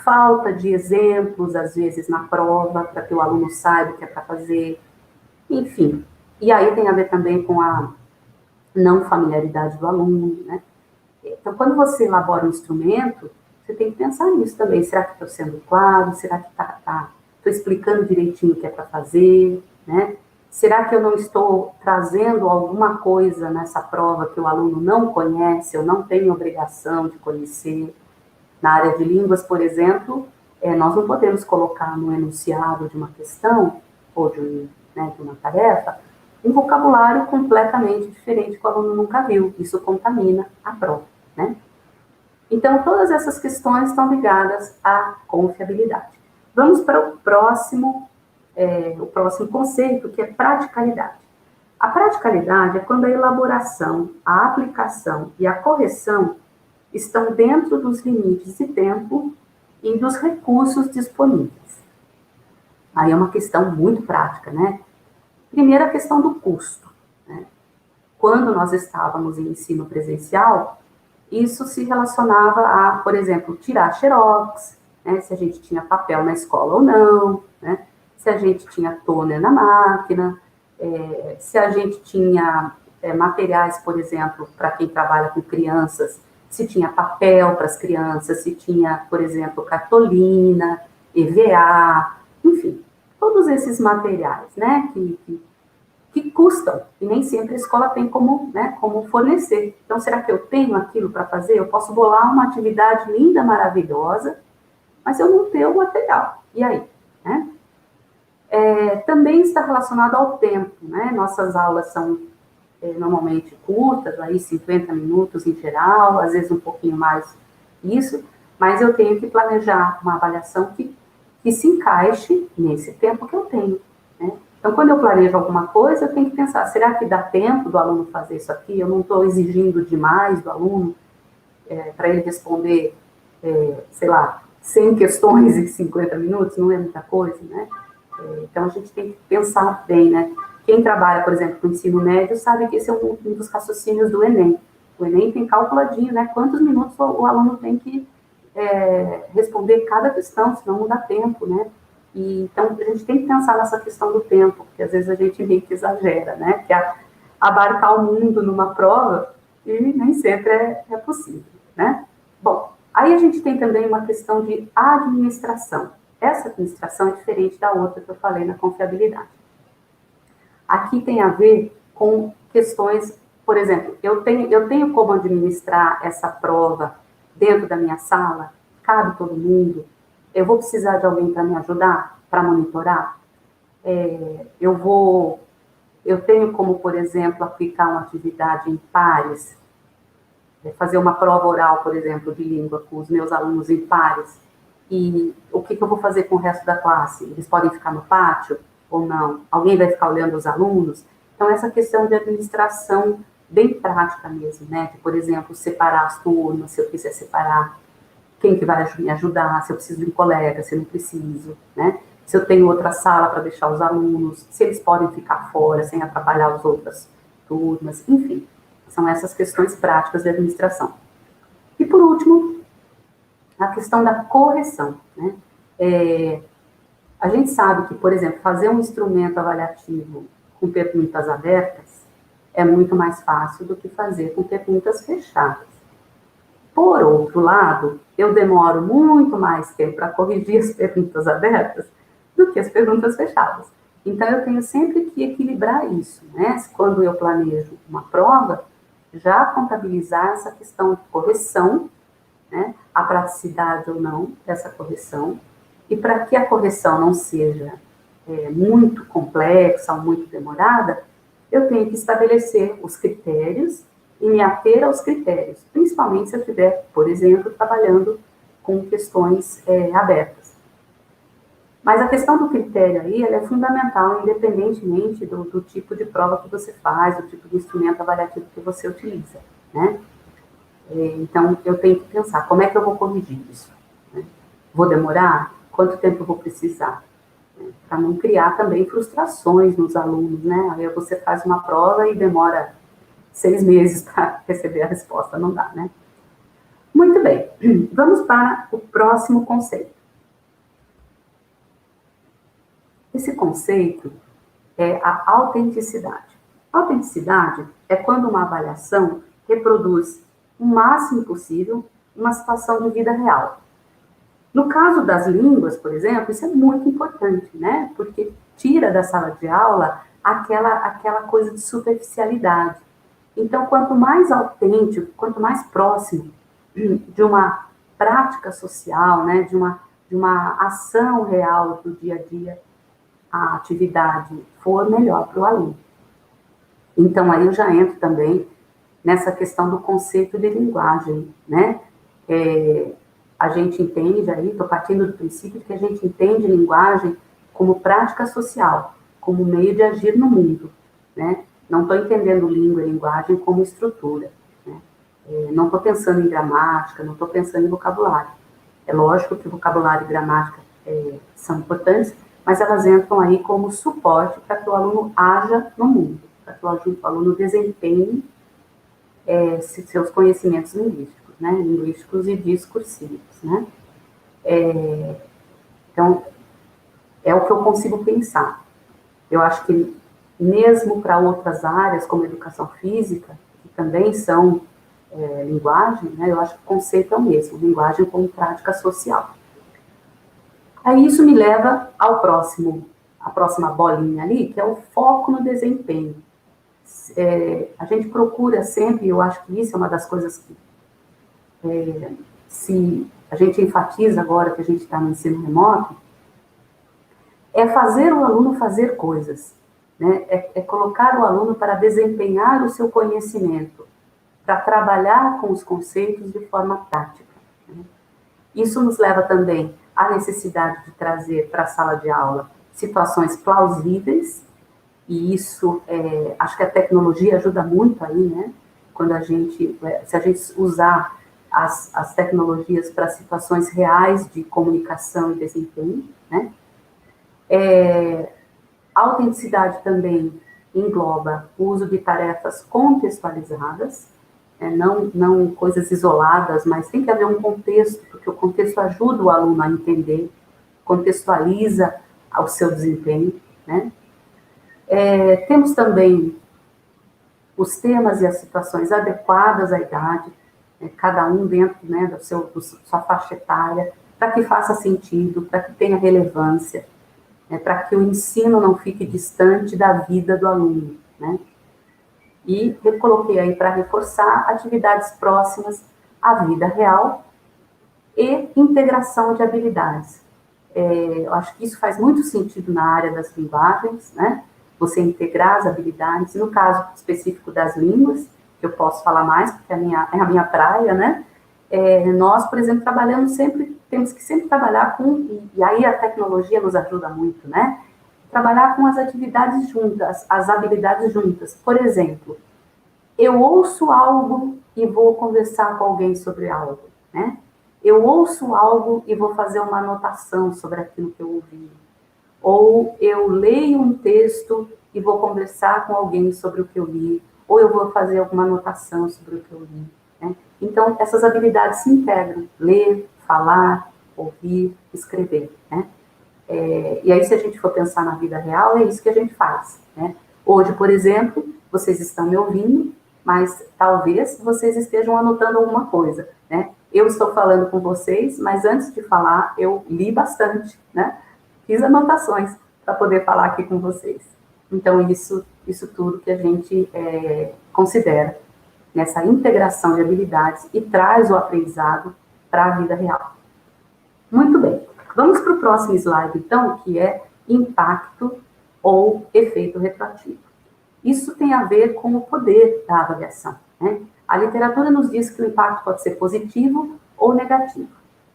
Falta de exemplos, às vezes, na prova, para que o aluno saiba o que é para fazer. Enfim, e aí tem a ver também com a não familiaridade do aluno, né? Então, quando você elabora um instrumento, você tem que pensar nisso também. Será que estou sendo claro? Será que estou explicando direitinho o que é para fazer, né? Será que eu não estou trazendo alguma coisa nessa prova que o aluno não conhece, eu não tenho obrigação de conhecer? Na área de línguas, por exemplo, nós não podemos colocar no enunciado de uma questão ou de uma tarefa um vocabulário completamente diferente que o aluno nunca viu. Isso contamina a prova, né? Então, todas essas questões estão ligadas à confiabilidade. Vamos para o próximo o próximo conceito, que é praticalidade. A praticalidade é quando a elaboração, a aplicação e a correção estão dentro dos limites de tempo e dos recursos disponíveis. Aí é uma questão muito prática, né? Primeiro, a questão do custo, né? Quando nós estávamos em ensino presencial, isso se relacionava a, por exemplo, tirar xerox, né? Se a gente tinha papel na escola ou não, né? Se a gente tinha toner na máquina, se a gente tinha materiais, por exemplo, para quem trabalha com crianças, se tinha papel para as crianças, se tinha, por exemplo, cartolina, EVA, enfim, todos esses materiais, né, que custam, e nem sempre a escola tem como, né, como fornecer. Então, será que eu tenho aquilo para fazer? Eu posso bolar uma atividade linda, maravilhosa, mas eu não tenho o material. E aí? Né? Também está relacionado ao tempo, né? Nossas aulas são normalmente curtas, aí 50 minutos em geral, às vezes um pouquinho mais isso, mas eu tenho que planejar uma avaliação que se encaixe nesse tempo que eu tenho, né? Então, quando eu planejo alguma coisa, eu tenho que pensar, será que dá tempo do aluno fazer isso aqui? Eu não estou exigindo demais do aluno para ele responder, sei lá, 100 questões em 50 minutos, não é muita coisa, né? Então, a gente tem que pensar bem, né? Quem trabalha, por exemplo, com ensino médio, sabe que esse é um dos raciocínios do Enem. O Enem tem calculadinho, né? Quantos minutos o aluno tem que responder cada questão, senão não dá tempo, né? E, então, a gente tem que pensar nessa questão do tempo, porque às vezes a gente meio que exagera, né? Que abarcar o mundo numa prova, e nem sempre é possível, né? Bom, aí a gente tem também uma questão de administração. Essa administração é diferente da outra que eu falei na confiabilidade. Aqui tem a ver com questões, por exemplo, eu tenho como administrar essa prova dentro da minha sala? Cabe todo mundo? Eu vou precisar de alguém para me ajudar, para monitorar? Eu tenho como, por exemplo, aplicar uma atividade em pares, fazer uma prova oral, por exemplo, de língua com os meus alunos em pares, e o que eu vou fazer com o resto da classe? Eles podem ficar no pátio ou não? Alguém vai ficar olhando os alunos? Então, essa questão de administração bem prática mesmo, né? De, por exemplo, separar as turmas, se eu quiser separar, quem que vai me ajudar, se eu preciso de um colega, se eu não preciso, né? Se eu tenho outra sala para deixar os alunos, se eles podem ficar fora sem atrapalhar as outras turmas, enfim. São essas questões práticas de administração. E, por último, a questão da correção, né? A gente sabe que, por exemplo, fazer um instrumento avaliativo com perguntas abertas é muito mais fácil do que fazer com perguntas fechadas. Por outro lado, eu demoro muito mais tempo para corrigir as perguntas abertas do que as perguntas fechadas. Então, eu tenho sempre que equilibrar isso, né? Quando eu planejo uma prova, já contabilizar essa questão de correção, né? A praticidade ou não dessa correção, e para que a correção não seja muito complexa ou muito demorada, eu tenho que estabelecer os critérios e me ater aos critérios, principalmente se eu estiver, por exemplo, trabalhando com questões abertas. Mas a questão do critério aí, ela é fundamental, independentemente do tipo de prova que você faz, do tipo de instrumento avaliativo que você utiliza, né? Então, eu tenho que pensar, como é que eu vou corrigir isso? Né? Vou demorar? Quanto tempo eu vou precisar? Para não criar também frustrações nos alunos, né? Aí você faz uma prova e demora 6 meses para receber a resposta, não dá, né? Muito bem, vamos para o próximo conceito. Esse conceito é a autenticidade. Autenticidade é quando uma avaliação reproduz o máximo possível uma situação de vida real. No caso das línguas, por exemplo, isso é muito importante, né? Porque tira da sala de aula aquela coisa de superficialidade. Então, quanto mais autêntico, quanto mais próximo de uma prática social, né? De uma ação real do dia a dia, a atividade for, melhor para o aluno. Então, aí eu já entro também nessa questão do conceito de linguagem, né? A gente entende aí, estou partindo do princípio que a gente entende linguagem como prática social, como meio de agir no mundo, né? Não estou entendendo língua e linguagem como estrutura, né? Não estou pensando em gramática, não estou pensando em vocabulário. É lógico que vocabulário e gramática são importantes, mas elas entram aí como suporte para que o aluno haja no mundo, para que o aluno desempenhe seus conhecimentos linguísticos, né? Linguísticos e discursivos, né? Então, é o que eu consigo pensar. Eu acho que mesmo para outras áreas, como educação física, que também são linguagem, né, eu acho que o conceito é o mesmo, linguagem como prática social. Aí isso me leva à próxima bolinha ali, que é o foco no desempenho. A gente procura sempre, eu acho que isso é uma das coisas que, se a gente enfatiza agora que a gente está no ensino remoto, é fazer o aluno fazer coisas, né? É colocar o aluno para desempenhar o seu conhecimento, para trabalhar com os conceitos de forma prática, né? Isso nos leva também à necessidade de trazer para a sala de aula situações plausíveis, e isso, acho que a tecnologia ajuda muito aí, né? Quando se a gente usar as tecnologias para situações reais de comunicação e desempenho, né? A autenticidade também engloba o uso de tarefas contextualizadas, não coisas isoladas, mas tem que haver um contexto, porque o contexto ajuda o aluno a entender, contextualiza o seu desempenho, né? Temos também os temas e as situações adequadas à idade, cada um dentro, né, da sua faixa etária, para que faça sentido, para que tenha relevância, para que o ensino não fique distante da vida do aluno, né? E eu coloquei aí para reforçar atividades próximas à vida real e integração de habilidades. Eu acho que isso faz muito sentido na área das linguagens, né? Você integrar as habilidades, no caso específico das línguas, que eu posso falar mais, porque é a minha praia, né? Nós, por exemplo, temos que sempre trabalhar e aí a tecnologia nos ajuda muito, né? Trabalhar com as atividades juntas, as habilidades juntas. Por exemplo, eu ouço algo e vou conversar com alguém sobre algo, né? Eu ouço algo e vou fazer uma anotação sobre aquilo que eu ouvi. Ou eu leio um texto e vou conversar com alguém sobre o que eu li. Ou eu vou fazer alguma anotação sobre o que eu li, né? Então, essas habilidades se integram. Ler, falar, ouvir, escrever, né? E aí, se a gente for pensar na vida real, é isso que a gente faz, né? Hoje, por exemplo, vocês estão me ouvindo, mas talvez vocês estejam anotando alguma coisa, né? Eu estou falando com vocês, mas antes de falar, eu li bastante, né? Fiz anotações para poder falar aqui com vocês. Então, isso tudo que a gente considera nessa integração de habilidades e traz o aprendizado para a vida real. Muito bem. Vamos para o próximo slide, então, que é impacto ou efeito retroativo. Isso tem a ver com o poder da avaliação, né? A literatura nos diz que o impacto pode ser positivo ou negativo,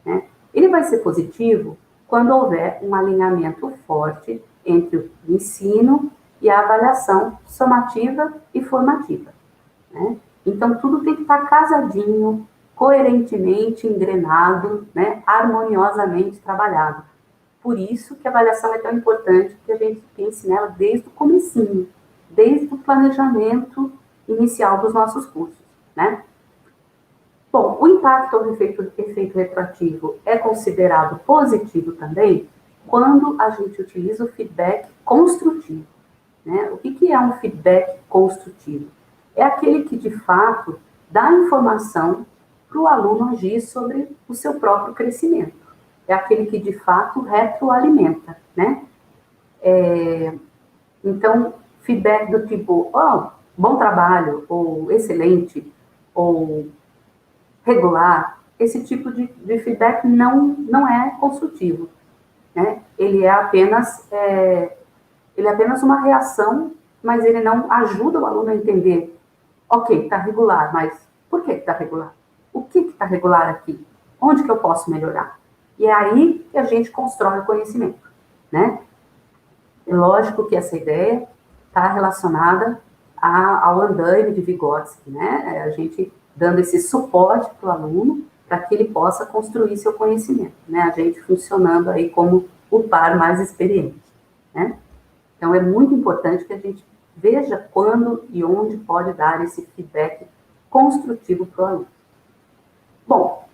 né? Ele vai ser positivo quando houver um alinhamento forte entre o ensino e a avaliação somativa e formativa, né? Então, tudo tem que estar casadinho, coerentemente engrenado, né? Harmoniosamente trabalhado. Por isso que a avaliação é tão importante, que a gente pense nela desde o comecinho, desde o planejamento inicial dos nossos cursos, né? Bom, o impacto ou efeito retroativo é considerado positivo também quando a gente utiliza o feedback construtivo, né? O que é um feedback construtivo? É aquele que, de fato, dá informação para o aluno agir sobre o seu próprio crescimento. É aquele que, de fato, retroalimenta, né? Então, feedback do tipo, bom trabalho, ou excelente, ou regular, esse tipo de feedback não é construtivo, né? Ele é apenas uma reação, mas ele não ajuda o aluno a entender, ok, está regular, mas por que está regular? O que está regular aqui? Onde que eu posso melhorar? E é aí que a gente constrói o conhecimento, né? É lógico que essa ideia está relacionada ao andaime de Vygotsky, né? A gente dando esse suporte para o aluno para que ele possa construir seu conhecimento, né? A gente funcionando aí como o par mais experiente, né? Então, é muito importante que a gente veja quando e onde pode dar esse feedback construtivo para o aluno. Bom,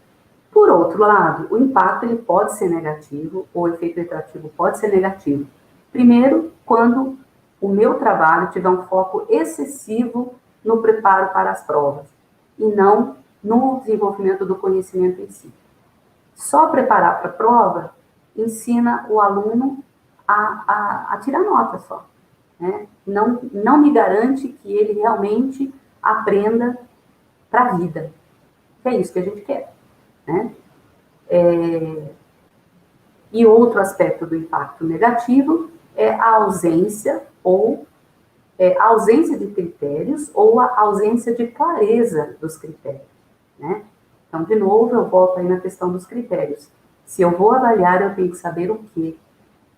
por outro lado, o impacto ele pode ser negativo, ou o efeito retroativo pode ser negativo. Primeiro, quando o meu trabalho tiver um foco excessivo no preparo para as provas, e não no desenvolvimento do conhecimento em si. Só preparar para a prova ensina o aluno a tirar nota só, né? Não me garante que ele realmente aprenda para a vida, que é isso que a gente quer, né? E outro aspecto do impacto negativo é a ausência de critérios ou a ausência de clareza dos critérios, né? Então, de novo, eu volto aí na questão dos critérios. Se eu vou avaliar, eu tenho que saber o quê?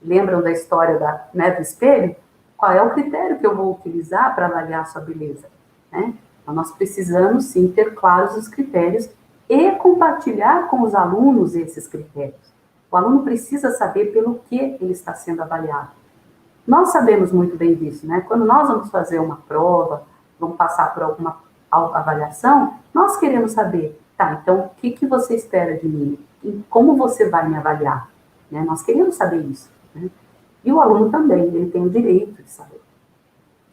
Lembram da história do espelho? Qual é o critério que eu vou utilizar para avaliar a sua beleza, né? Então, nós precisamos, sim, ter claros os critérios e compartilhar com os alunos esses critérios. O aluno precisa saber pelo que ele está sendo avaliado. Nós sabemos muito bem disso, né? Quando nós vamos fazer uma prova, vamos passar por alguma avaliação, nós queremos saber, tá, então, o que você espera de mim? E como você vai me avaliar? Né? Nós queremos saber isso, né? E o aluno também, ele tem o direito de saber.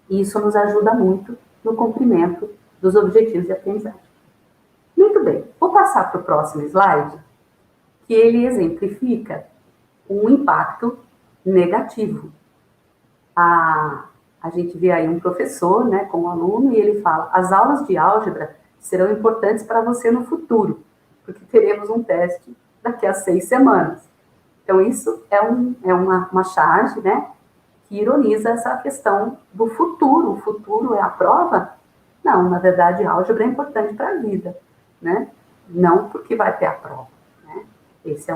E isso nos ajuda muito no cumprimento dos objetivos de aprendizagem. Muito bem, vou passar para o próximo slide, que ele exemplifica um impacto negativo. A gente vê aí um professor, né, com um aluno, e ele fala: as aulas de álgebra serão importantes para você no futuro, porque teremos um teste daqui a 6 semanas. Então, isso é uma charge, né, que ironiza essa questão do futuro. O futuro é a prova? Não, na verdade, a álgebra é importante para a vida, né? Não porque vai ter a prova, né? Essa é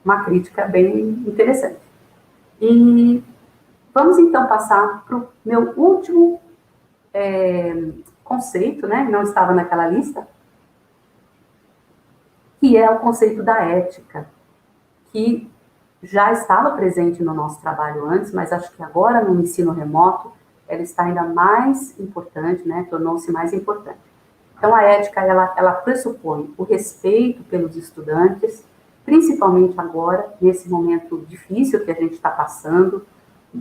uma crítica bem interessante. E vamos, então, passar para o meu último conceito, né, que não estava naquela lista, que é o conceito da ética, que já estava presente no nosso trabalho antes, mas acho que agora, no ensino remoto, ela está ainda mais importante, né, tornou-se mais importante. Então, a ética, ela pressupõe o respeito pelos estudantes, principalmente agora, nesse momento difícil que a gente está passando,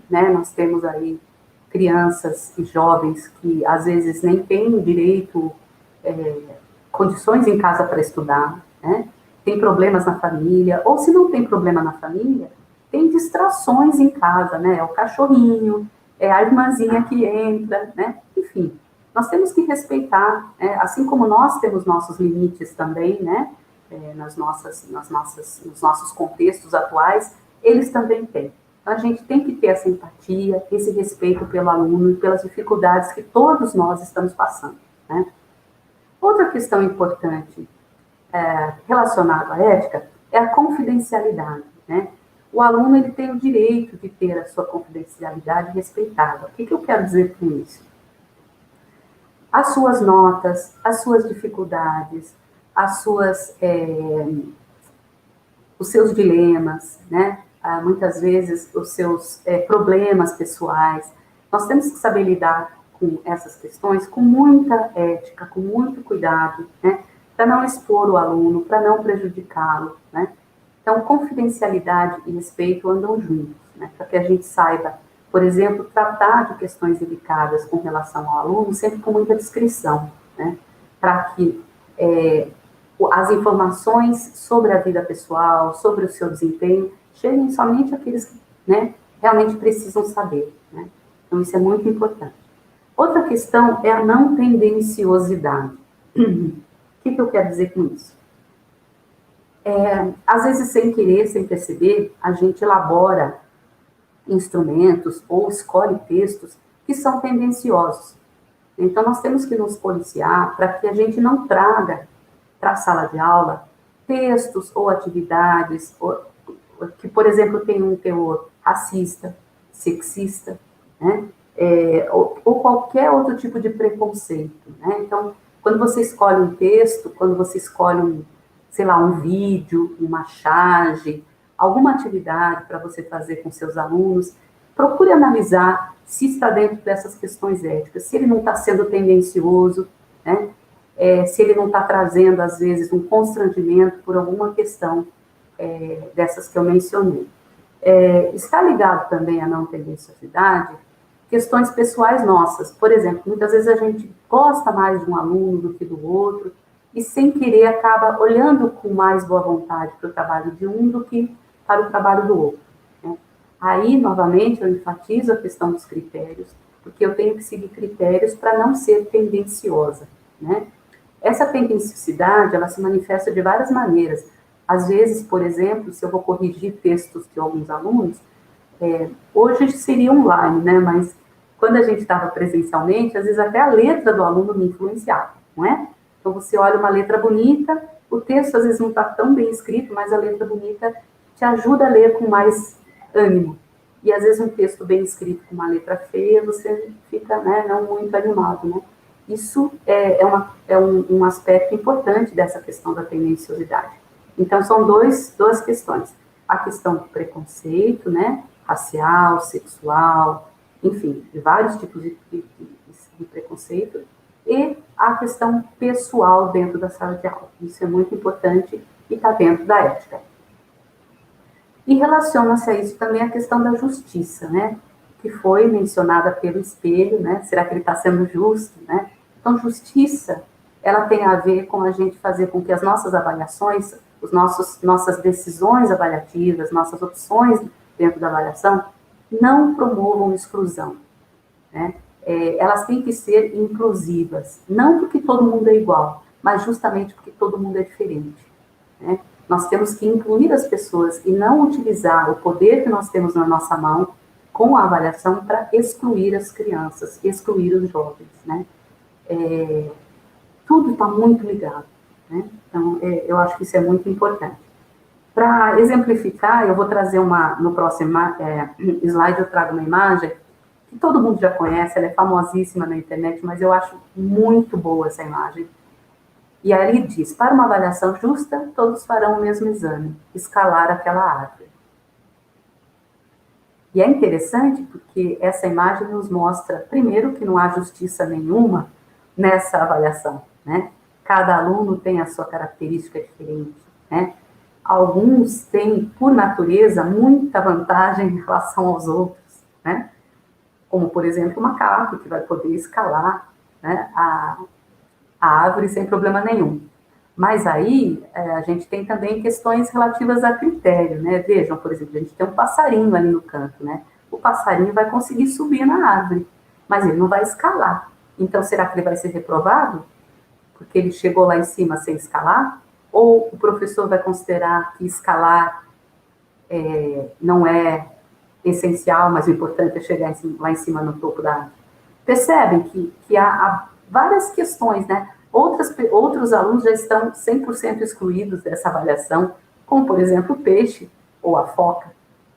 né? Nós temos aí crianças e jovens que às vezes nem têm direito, condições em casa para estudar, né? Tem problemas na família, ou se não tem problema na família, tem distrações em casa, né? É o cachorrinho, é a irmãzinha que entra, né? Enfim, nós temos que respeitar, assim como nós temos nossos limites também, né? Nos nossos contextos atuais, eles também têm. Então, a gente tem que ter essa empatia, esse respeito pelo aluno e pelas dificuldades que todos nós estamos passando, né? Outra questão importante relacionada à ética é a confidencialidade, né? O aluno, ele tem o direito de ter a sua confidencialidade respeitada. O que eu quero dizer com isso? As suas notas, as suas dificuldades, os seus dilemas, né? Muitas vezes os seus problemas pessoais. Nós temos que saber lidar com essas questões com muita ética, com muito cuidado, né? Para não expor o aluno, para não prejudicá-lo, né? Então, confidencialidade e respeito andam juntos, né? Para que a gente saiba, por exemplo, tratar de questões delicadas com relação ao aluno, sempre com muita discrição, né? Para que as informações sobre a vida pessoal, sobre o seu desempenho, cheguem somente àqueles que, né, realmente precisam saber, né? Então, isso é muito importante. Outra questão é a não tendenciosidade. O que eu quero dizer com isso? Às vezes, sem querer, sem perceber, a gente elabora instrumentos ou escolhe textos que são tendenciosos. Então, nós temos que nos policiar para que a gente não traga para a sala de aula textos ou atividades que, por exemplo, tem um teor racista, sexista, né? Ou qualquer outro tipo de preconceito, né? Então, quando você escolhe um texto, quando você escolhe sei lá, um vídeo, uma charge, alguma atividade para você fazer com seus alunos, procure analisar se está dentro dessas questões éticas, se ele não está sendo tendencioso, né? Se ele não está trazendo, às vezes, um constrangimento por alguma questão dessas que eu mencionei. Está ligado também à não tendenciosidade, questões pessoais nossas. Por exemplo, muitas vezes a gente gosta mais de um aluno do que do outro, e sem querer acaba olhando com mais boa vontade para o trabalho de um do que para o trabalho do outro, né? Aí, novamente, eu enfatizo a questão dos critérios, porque eu tenho que seguir critérios para não ser tendenciosa, né? Essa tendenciosidade, ela se manifesta de várias maneiras. Às vezes, por exemplo, se eu vou corrigir textos de alguns alunos, hoje seria online, né? Mas quando a gente estava presencialmente, às vezes até a letra do aluno me influenciava, não é? Então, você olha uma letra bonita, o texto às vezes não está tão bem escrito, mas a letra bonita te ajuda a ler com mais ânimo. E às vezes um texto bem escrito com uma letra feia, você fica, né, não muito animado, né? Isso é um aspecto importante dessa questão da tendenciosidade. Então, são duas questões. A questão do preconceito, né, racial, sexual, enfim, de vários tipos de preconceito, e a questão pessoal dentro da sala de aula. Isso é muito importante e está dentro da ética. E relaciona-se a isso também a questão da justiça, né? Que foi mencionada pelo espelho, né? Será que ele está sendo justo, né? Então, justiça, ela tem a ver com a gente fazer com que as nossas avaliações, nossas decisões avaliativas, nossas opções dentro da avaliação, não promovam exclusão, né? Elas têm que ser inclusivas, não porque todo mundo é igual, mas justamente porque todo mundo é diferente, né? Nós temos que incluir as pessoas e não utilizar o poder que nós temos na nossa mão com a avaliação para excluir as crianças, excluir os jovens, né? Tudo está muito ligado, né? Então, eu acho que isso é muito importante. Para exemplificar, eu vou trazer no próximo slide, eu trago uma imagem que todo mundo já conhece, ela é famosíssima na internet, mas eu acho muito boa essa imagem. E aí diz, para uma avaliação justa, todos farão o mesmo exame, escalar aquela árvore. E é interessante porque essa imagem nos mostra, primeiro, que não há justiça nenhuma nessa avaliação, né? Cada aluno tem a sua característica diferente, né? Alguns têm, por natureza, muita vantagem em relação aos outros, né? Como, por exemplo, o macaco, que vai poder escalar, né, a árvore sem problema nenhum. Mas aí, a gente tem também questões relativas a critério, né? Vejam, por exemplo, a gente tem um passarinho ali no canto, né? O passarinho vai conseguir subir na árvore, mas ele não vai escalar. Então, será que ele vai ser reprovado? Porque ele chegou lá em cima sem escalar? Ou o professor vai considerar que escalar não é essencial, mas o importante é chegar lá em cima no topo da árvore? Percebem que há várias questões, né? Outros alunos já estão 100% excluídos dessa avaliação, como, por exemplo, o peixe ou a foca,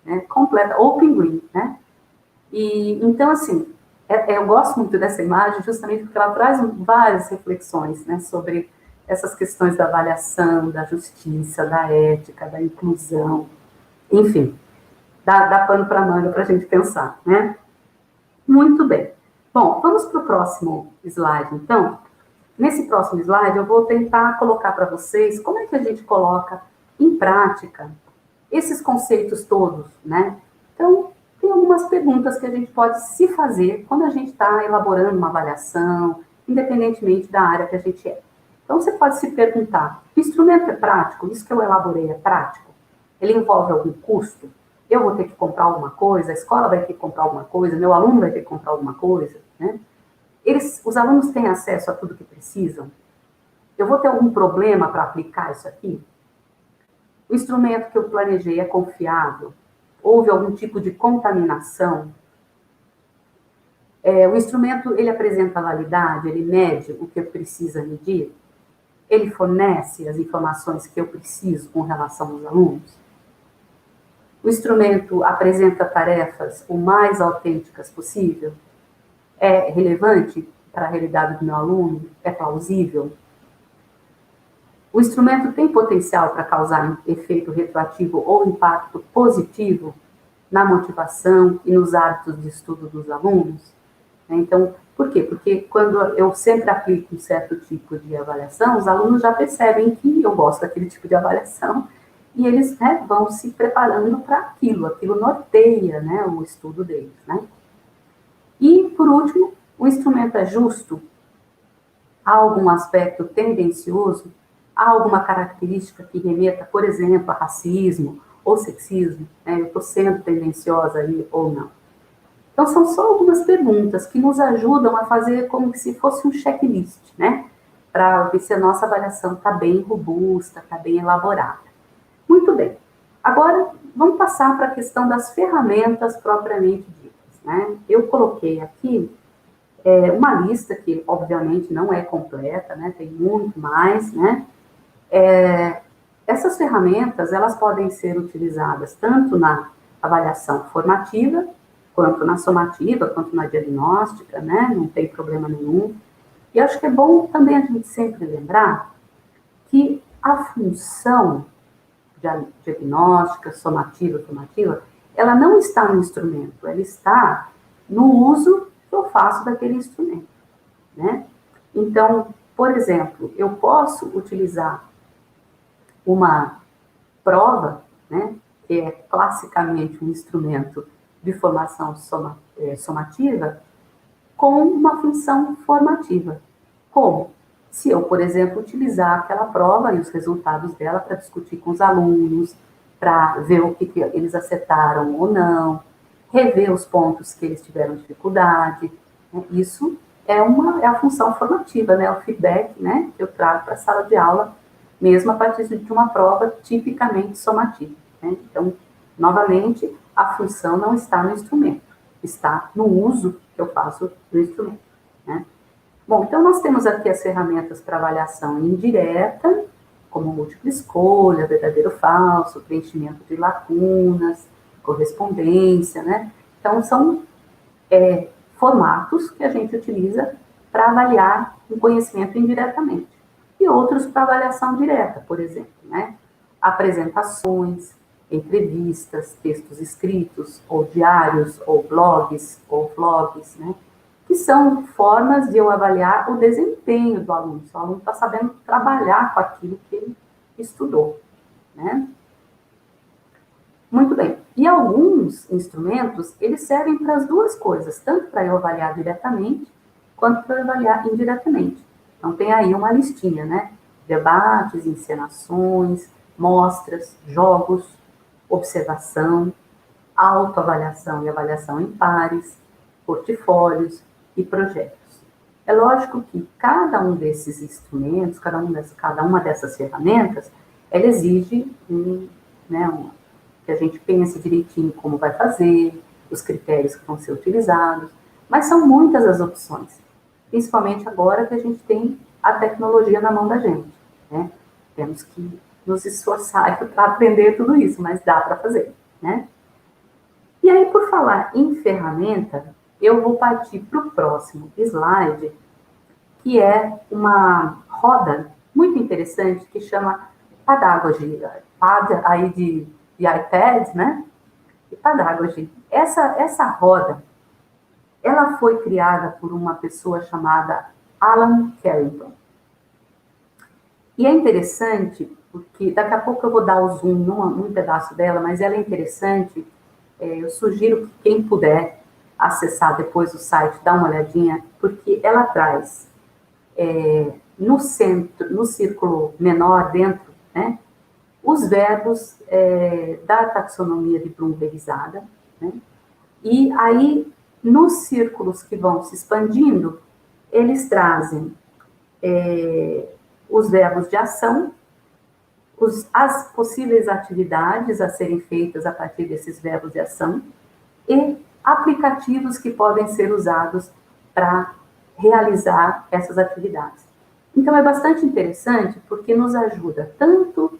né? Completa, ou o pinguim, né? E, então, assim, eu gosto muito dessa imagem justamente porque ela traz várias reflexões, né, sobre essas questões da avaliação, da justiça, da ética, da inclusão, enfim, dá pano para manga para a gente pensar, né? Muito bem. Bom, vamos para o próximo slide, então. Nesse próximo slide, eu vou tentar colocar para vocês como é que a gente coloca em prática esses conceitos todos, né? Então, tem algumas perguntas que a gente pode se fazer quando a gente está elaborando uma avaliação, independentemente da área que a gente é. Então, você pode se perguntar, o instrumento é prático? Isso que eu elaborei é prático? Ele envolve algum custo? Eu vou ter que comprar alguma coisa? A escola vai ter que comprar alguma coisa? Meu aluno vai ter que comprar alguma coisa? Né? Os alunos têm acesso a tudo que precisam? Eu vou ter algum problema para aplicar isso aqui? O instrumento que eu planejei é confiável? Houve algum tipo de contaminação? O instrumento, ele apresenta validade? Ele mede o que eu preciso medir? Ele fornece as informações que eu preciso com relação aos alunos? O instrumento apresenta tarefas o mais autênticas possível? É relevante para a realidade do meu aluno? É plausível? O instrumento tem potencial para causar um efeito retroativo ou impacto positivo na motivação e nos hábitos de estudo dos alunos? Então, por quê? Porque quando eu sempre aplico um certo tipo de avaliação, os alunos já percebem que eu gosto daquele tipo de avaliação e eles, né, vão se preparando para aquilo norteia, né, o estudo deles, né? E, por último, o instrumento é justo? Há algum aspecto tendencioso? Há alguma característica que remeta, por exemplo, a racismo ou sexismo? Né? Eu estou sendo tendenciosa aí ou não? Então, são só algumas perguntas que nos ajudam a fazer como se fosse um checklist, né? Para ver se a nossa avaliação está bem robusta, está bem elaborada. Muito bem. Agora, vamos passar para a questão das ferramentas propriamente ditas, né? Eu coloquei aqui uma lista que, obviamente, não é completa, né? Tem muito mais, né? Essas ferramentas, elas podem ser utilizadas tanto na avaliação formativa, quanto na somativa, quanto na diagnóstica, né? Não tem problema nenhum. E acho que é bom também a gente sempre lembrar que a função diagnóstica, somativa, formativa, ela não está no instrumento, ela está no uso que eu faço daquele instrumento, né? Então, por exemplo, eu posso utilizar uma prova, né, que é classicamente um instrumento de formação somativa, com uma função formativa. Como? Se eu, por exemplo, utilizar aquela prova e os resultados dela para discutir com os alunos, para ver o que eles acertaram ou não, rever os pontos que eles tiveram dificuldade, né? Isso é a função formativa, né? O feedback, né, que eu trago para a sala de aula, mesmo a partir de uma prova tipicamente somativa, né? Então, novamente, a função não está no instrumento, está no uso que eu faço do instrumento, né? Bom, então nós temos aqui as ferramentas para avaliação indireta, como múltipla escolha, verdadeiro ou falso, preenchimento de lacunas, correspondência, né? Então, são formatos que a gente utiliza para avaliar o conhecimento indiretamente. E outros para avaliação direta, por exemplo, né? Apresentações, entrevistas, textos escritos, ou diários, ou blogs, ou vlogs, né? Que são formas de eu avaliar o desempenho do aluno, se o aluno está sabendo trabalhar com aquilo que ele estudou, né? Muito bem. E alguns instrumentos, eles servem para as duas coisas, tanto para eu avaliar diretamente, quanto para eu avaliar indiretamente. Então, tem aí uma listinha, né? Debates, encenações, mostras, jogos, observação, autoavaliação e avaliação em pares, portfólios e projetos. É lógico que cada um desses instrumentos, cada uma dessas ferramentas, ela exige que a gente pense direitinho como vai fazer, os critérios que vão ser utilizados, mas são muitas as opções, principalmente agora que a gente tem a tecnologia na mão da gente, né? Temos que nos esforçar para aprender tudo isso, mas dá para fazer, né? E aí, por falar em ferramenta, eu vou partir para o próximo slide, que é uma roda muito interessante que chama Pedagogy, pad aí de iPad, né? E Pedagogy. Essa roda, ela foi criada por uma pessoa chamada Alan Carrington. E é interessante, porque daqui a pouco eu vou dar o zoom num pedaço dela, mas ela é interessante. Eu sugiro que quem puder acessar depois o site, dar uma olhadinha, porque ela traz no centro, no círculo menor dentro, né, os verbos da taxonomia de Bloombergizada, né, e aí nos círculos que vão se expandindo, eles trazem os verbos de ação, as possíveis atividades a serem feitas a partir desses verbos de ação e aplicativos que podem ser usados para realizar essas atividades. Então, é bastante interessante porque nos ajuda tanto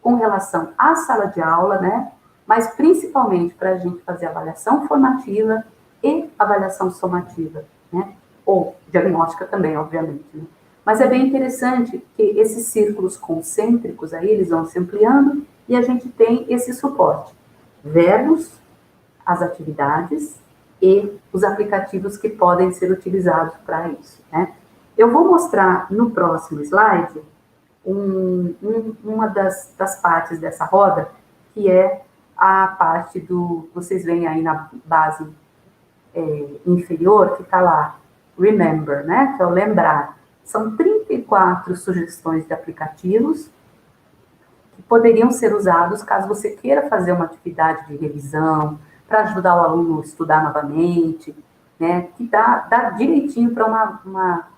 com relação à sala de aula, né, mas principalmente para a gente fazer avaliação formativa e avaliação somativa, né? Ou diagnóstica também, obviamente, né? Mas é bem interessante que esses círculos concêntricos aí, eles vão se ampliando e a gente tem esse suporte. Verbos, as atividades e os aplicativos que podem ser utilizados para isso, né? Eu vou mostrar no próximo slide uma das partes dessa roda, que é a parte do, vocês veem aí na base inferior, que está lá, remember, né, que é o lembrar. São 34 sugestões de aplicativos que poderiam ser usados caso você queira fazer uma atividade de revisão, para ajudar o aluno a estudar novamente, né, que dá direitinho para uma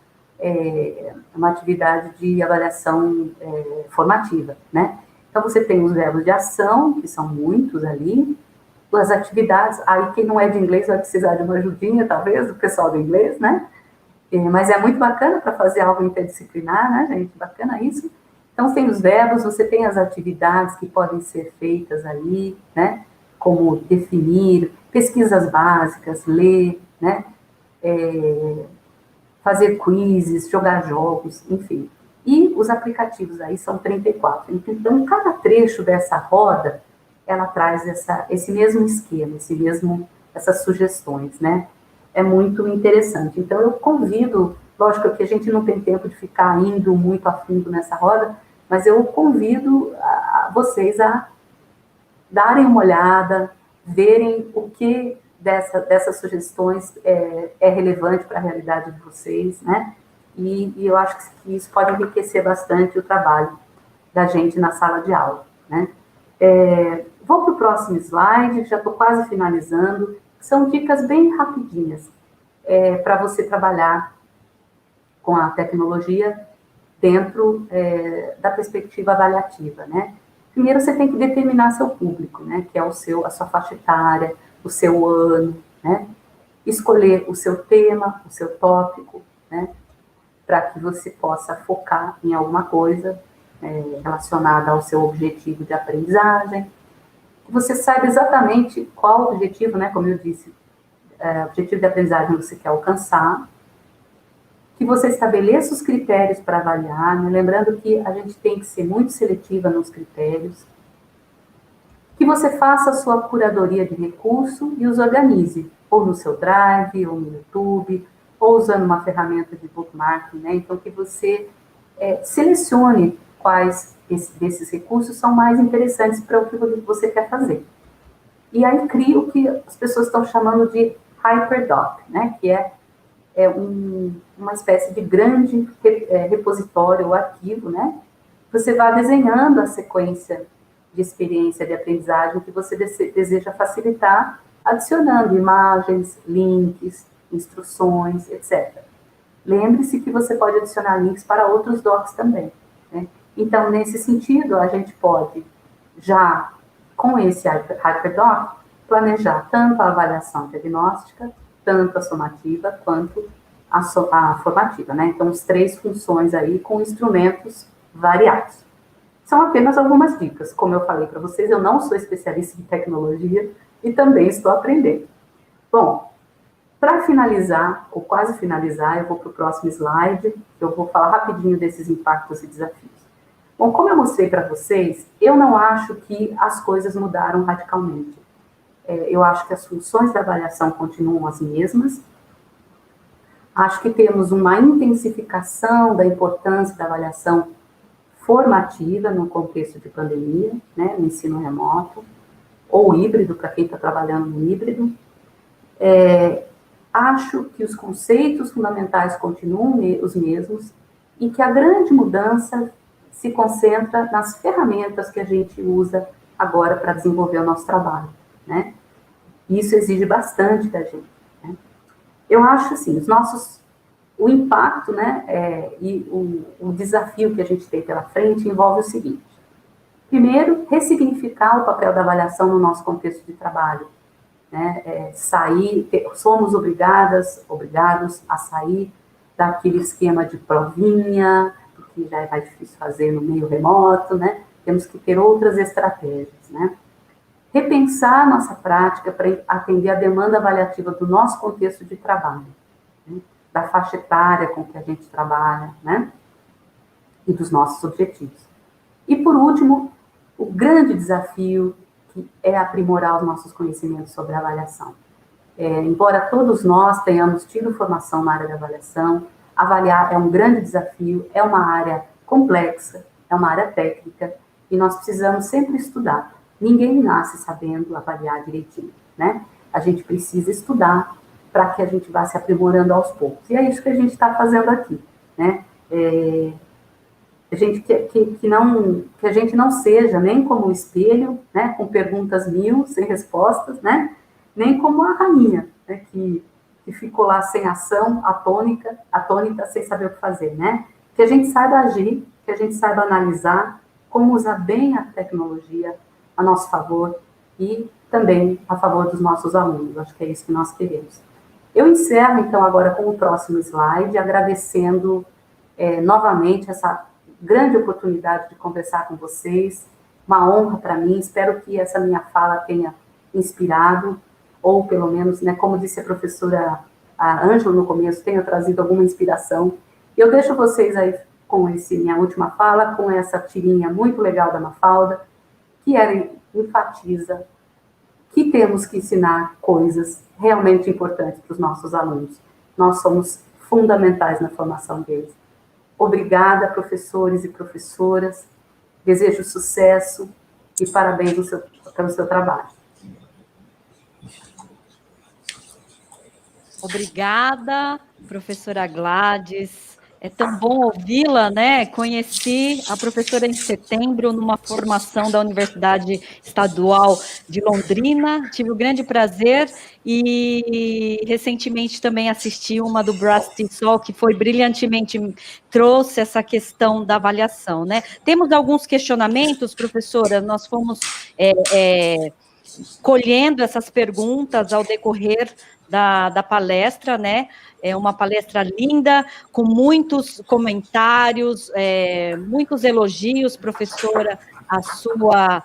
atividade de avaliação formativa, né. Então, você tem os verbos de ação, que são muitos ali, as atividades, aí quem não é de inglês vai precisar de uma ajudinha, talvez, do pessoal do inglês, né? Mas é muito bacana para fazer algo interdisciplinar, né, gente? Bacana isso. Então, tem os verbos, você tem as atividades que podem ser feitas ali, né? Como definir, pesquisas básicas, ler, né? Fazer quizzes, jogar jogos, enfim. E os aplicativos aí são 34. Então, cada trecho dessa roda, ela traz esse mesmo esquema, essas sugestões, né? É muito interessante. Então, eu convido, lógico que a gente não tem tempo de ficar indo muito a fundo nessa roda, mas eu convido vocês a darem uma olhada, verem o que dessas sugestões é relevante para a realidade de vocês, né? E eu acho que isso pode enriquecer bastante o trabalho da gente na sala de aula, né? Vou para o próximo slide, já estou quase finalizando. São dicas bem rapidinhas para você trabalhar com a tecnologia dentro da perspectiva avaliativa, né? Primeiro, você tem que determinar seu público, né? Que é a sua faixa etária, o seu ano, né? Escolher o seu tema, o seu tópico, né? Para que você possa focar em alguma coisa relacionada ao seu objetivo de aprendizagem. Que você saiba exatamente qual o objetivo, né? Como eu disse, objetivo de aprendizagem você quer alcançar. Que você estabeleça os critérios para avaliar, né? Lembrando que a gente tem que ser muito seletiva nos critérios. Que você faça a sua curadoria de recurso e os organize, ou no seu Drive, ou no YouTube, ou usando uma ferramenta de bookmarking, né? Então, que você selecione quais desses recursos são mais interessantes para o que você quer fazer. E aí cria o que as pessoas estão chamando de HyperDoc, né? Que é uma espécie de grande repositório ou arquivo, né? Você vai desenhando a sequência de experiência de aprendizagem que você deseja facilitar, adicionando imagens, links, instruções, etc. Lembre-se que você pode adicionar links para outros docs também, né? Então, nesse sentido, a gente pode, já com esse HyperDoc, planejar tanto a avaliação diagnóstica, tanto a somativa, quanto a formativa, né? Então, as 3 funções aí com instrumentos variados. São apenas algumas dicas. Como eu falei para vocês, eu não sou especialista em tecnologia e também estou aprendendo. Bom, para finalizar, ou quase finalizar, eu vou para o próximo slide, que eu vou falar rapidinho desses impactos e desafios. Bom, como eu mostrei para vocês, eu não acho que as coisas mudaram radicalmente. Eu acho que as funções da avaliação continuam as mesmas. Acho que temos uma intensificação da importância da avaliação formativa no contexto de pandemia, né, no ensino remoto, ou híbrido, para quem está trabalhando no híbrido. Acho que os conceitos fundamentais continuam os mesmos e que a grande mudança se concentra nas ferramentas que a gente usa agora para desenvolver o nosso trabalho, né? Isso exige bastante da gente, né? Eu acho, assim, o impacto, né, e o desafio que a gente tem pela frente envolve o seguinte. Primeiro, ressignificar o papel da avaliação no nosso contexto de trabalho, né? Somos obrigados a sair daquele esquema de provinha, que já é mais difícil fazer no meio remoto, né? Temos que ter outras estratégias, né? repensar a nossa prática para atender a demanda avaliativa do nosso contexto de trabalho, né? Da faixa etária com que a gente trabalha, né? E dos nossos objetivos. E, por último, o grande desafio que é aprimorar os nossos conhecimentos sobre a avaliação. Embora todos nós tenhamos tido formação na área da avaliação, avaliar é um grande desafio, é uma área complexa, é uma área técnica, e nós precisamos sempre estudar. Ninguém nasce sabendo avaliar direitinho, né? A gente precisa estudar para que a gente vá se aprimorando aos poucos. E é isso que a gente está fazendo aqui, né? Que a gente não seja nem como um espelho, né, com perguntas mil, sem respostas, né? Nem como a rainha, né, que ficou lá sem ação, atônita, sem saber o que fazer, né? Que a gente saiba agir, que a gente saiba analisar, como usar bem a tecnologia a nosso favor e também a favor dos nossos alunos. Acho que é isso que nós queremos. Eu encerro, então, agora com o próximo slide, agradecendo novamente essa grande oportunidade de conversar com vocês. Uma honra para mim, espero que essa minha fala tenha inspirado, ou pelo menos, né, como disse a professora Ângela no começo, tenha trazido alguma inspiração. Eu deixo vocês aí com minha última fala, com essa tirinha muito legal da Mafalda, que enfatiza que temos que ensinar coisas realmente importantes para os nossos alunos. Nós somos fundamentais na formação deles. Obrigada, professores e professoras. Desejo sucesso e parabéns pelo seu trabalho. Obrigada, professora Gladys. É tão bom ouvi-la, né? Conheci a professora em setembro numa formação da Universidade Estadual de Londrina. Tive o grande prazer e recentemente também assisti uma do Brás Tissot, que foi brilhantemente, trouxe essa questão da avaliação, né? Temos alguns questionamentos, professora, nós fomos colhendo essas perguntas ao decorrer da palestra, né? É uma palestra linda, com muitos comentários, muitos elogios, professora, a sua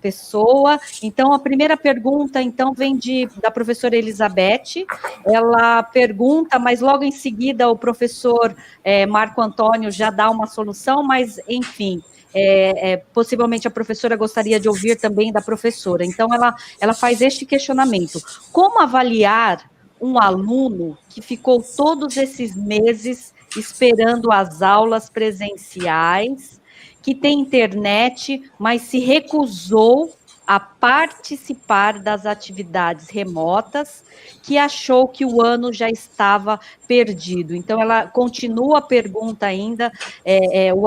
pessoa. Então, a primeira pergunta, então, vem da professora Elizabeth. Ela pergunta, mas logo em seguida o professor Marco Antônio já dá uma solução, mas, enfim, possivelmente a professora gostaria de ouvir também da professora. Então, ela faz este questionamento: como avaliar um aluno que ficou todos esses meses esperando as aulas presenciais, que tem internet, mas se recusou a participar das atividades remotas, que achou que o ano já estava perdido? Então, ela continua a pergunta ainda,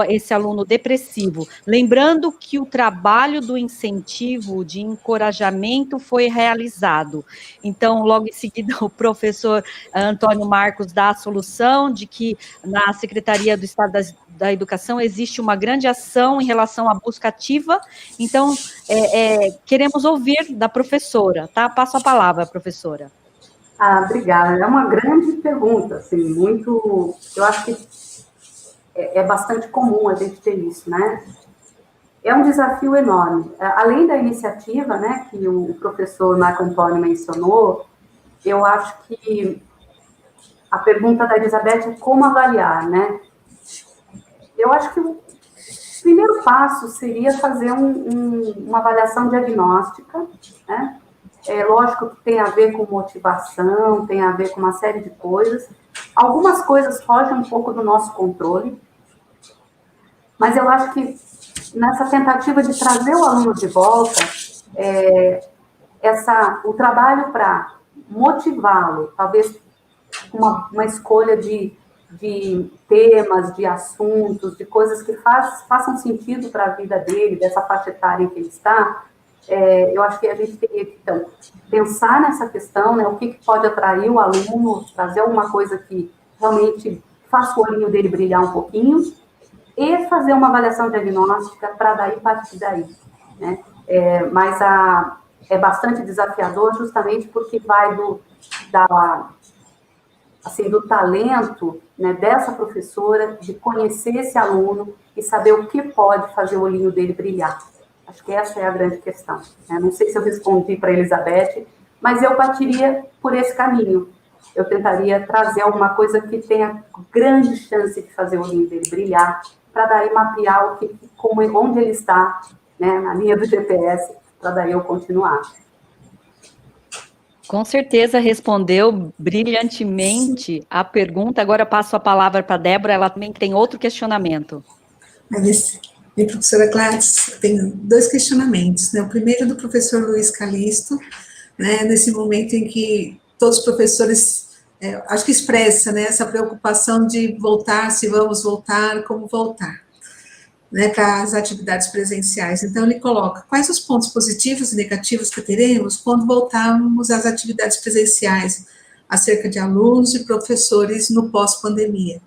esse aluno depressivo. Lembrando que o trabalho do incentivo, de encorajamento, foi realizado. Então, logo em seguida, o professor Antônio Marcos dá a solução de que na Secretaria do Estado da Educação existe uma grande ação em relação à busca ativa. Então, queremos ouvir da professora, tá? Passo a palavra, professora. Obrigada. É uma grande pergunta, assim, muito... Eu acho que é bastante comum a gente ter isso, né? É um desafio enorme. Além da iniciativa, né, que o professor Marco Antônio mencionou, eu acho que a pergunta da Elizabeth é como avaliar, né? Eu acho que o primeiro passo seria fazer uma avaliação diagnóstica, né? Lógico que tem a ver com motivação, tem a ver com uma série de coisas. Algumas coisas fogem um pouco do nosso controle, mas eu acho que nessa tentativa de trazer o aluno de volta, o trabalho para motivá-lo, talvez uma escolha de temas, de assuntos, de coisas que façam sentido para a vida dele, dessa faixa etária em que ele está, eu acho que a gente teria que, então, pensar nessa questão, né, o que pode atrair o aluno, trazer alguma coisa que realmente faça o olhinho dele brilhar um pouquinho, e fazer uma avaliação diagnóstica para daí partir daí, né? Mas é bastante desafiador justamente porque vai do talento, né, dessa professora de conhecer esse aluno e saber o que pode fazer o olhinho dele brilhar. Acho que essa é a grande questão, né? Não sei se eu respondi para a Elizabeth, mas eu partiria por esse caminho. Eu tentaria trazer alguma coisa que tenha grande chance de fazer o olhinho dele brilhar, para daí mapear onde ele está, né, na linha do GPS, para daí eu continuar. Com certeza respondeu brilhantemente a pergunta. Agora eu passo a palavra para a Débora, ela também tem outro questionamento. E professora Gladys, tem 2 questionamentos, né? O primeiro é do professor Luiz Calisto, né, nesse momento em que todos os professores, acho que expressa, né, essa preocupação de voltar, se vamos voltar, como voltar, né, para as atividades presenciais. Então, ele coloca quais os pontos positivos e negativos que teremos quando voltarmos às atividades presenciais, acerca de alunos e professores no pós-pandemia.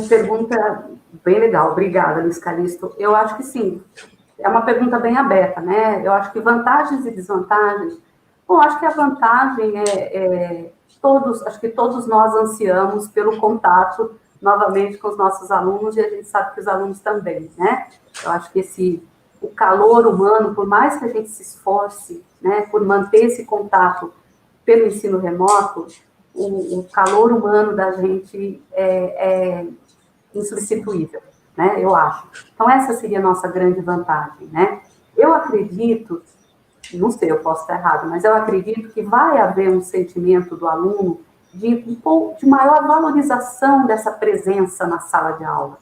Pergunta bem legal, obrigada, Luiz Calisto. Eu acho que sim, é uma pergunta bem aberta, né? Eu acho que vantagens e desvantagens. Bom, acho que a vantagem acho que todos nós ansiamos pelo contato novamente com os nossos alunos, e a gente sabe que os alunos também, né? Eu acho que o calor humano, por mais que a gente se esforce, né, por manter esse contato pelo ensino remoto, o calor humano da gente é insubstituível, né, eu acho. Então, essa seria a nossa grande vantagem, né? Eu acredito, não sei, eu posso estar errado, mas eu acredito que vai haver um sentimento do aluno de maior valorização dessa presença na sala de aula,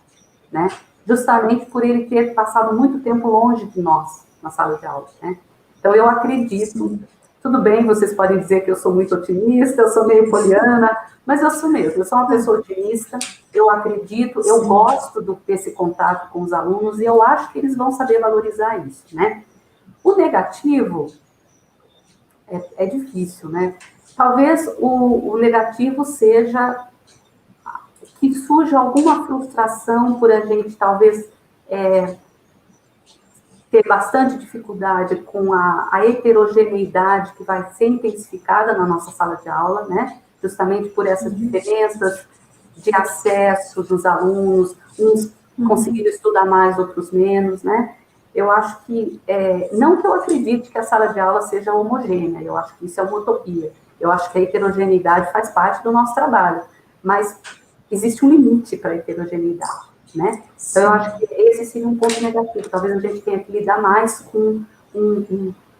né? Justamente por ele ter passado muito tempo longe de nós, na sala de aula, né? Então, eu acredito, tudo bem, vocês podem dizer que eu sou muito otimista, eu sou meio poliana, mas eu sou mesmo, eu sou uma pessoa otimista, eu acredito, eu gosto desse contato com os alunos, e eu acho que eles vão saber valorizar isso, né? O negativo é difícil, né? Talvez o negativo seja que surja alguma frustração por a gente, talvez, ter bastante dificuldade com a heterogeneidade que vai ser intensificada na nossa sala de aula, né? Justamente por essas diferenças de acesso dos alunos, uns conseguiram estudar mais, outros menos, né? Eu acho que, não que eu acredite que a sala de aula seja homogênea, eu acho que isso é uma utopia. Eu acho que a heterogeneidade faz parte do nosso trabalho, mas existe um limite para a heterogeneidade, né? Então, eu acho que esse seria um ponto negativo. Talvez a gente tenha que lidar mais com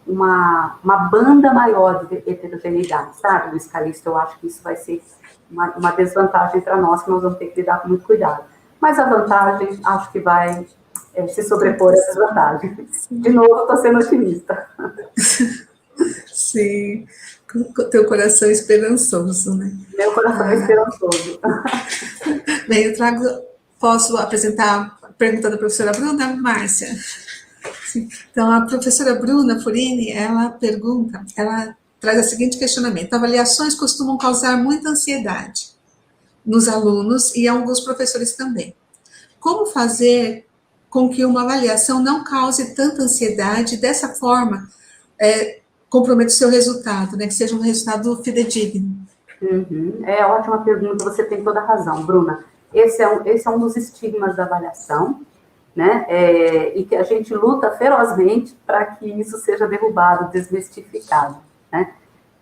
uma banda maior de heterogeneidade, sabe, Luiz Calisto? Eu acho que isso vai ser uma desvantagem para nós, que nós vamos ter que lidar com muito cuidado. Mas a vantagem, acho que vai se sobrepor a essas vantagens. De novo, estou sendo otimista. Sim, com o teu coração esperançoso, né? Meu coração é esperançoso. Bem, posso apresentar a pergunta da professora Bruna, Márcia? Sim. Então, a professora Bruna Furini, ela traz o seguinte questionamento: avaliações costumam causar muita ansiedade nos alunos e a alguns professores também. Como fazer com que uma avaliação não cause tanta ansiedade e, dessa forma, comprometa o seu resultado, né, que seja um resultado fidedigno? Ótima pergunta, você tem toda a razão, Bruna. Esse é um dos estigmas da avaliação, né, e que a gente luta ferozmente para que isso seja derrubado, desmistificado, né?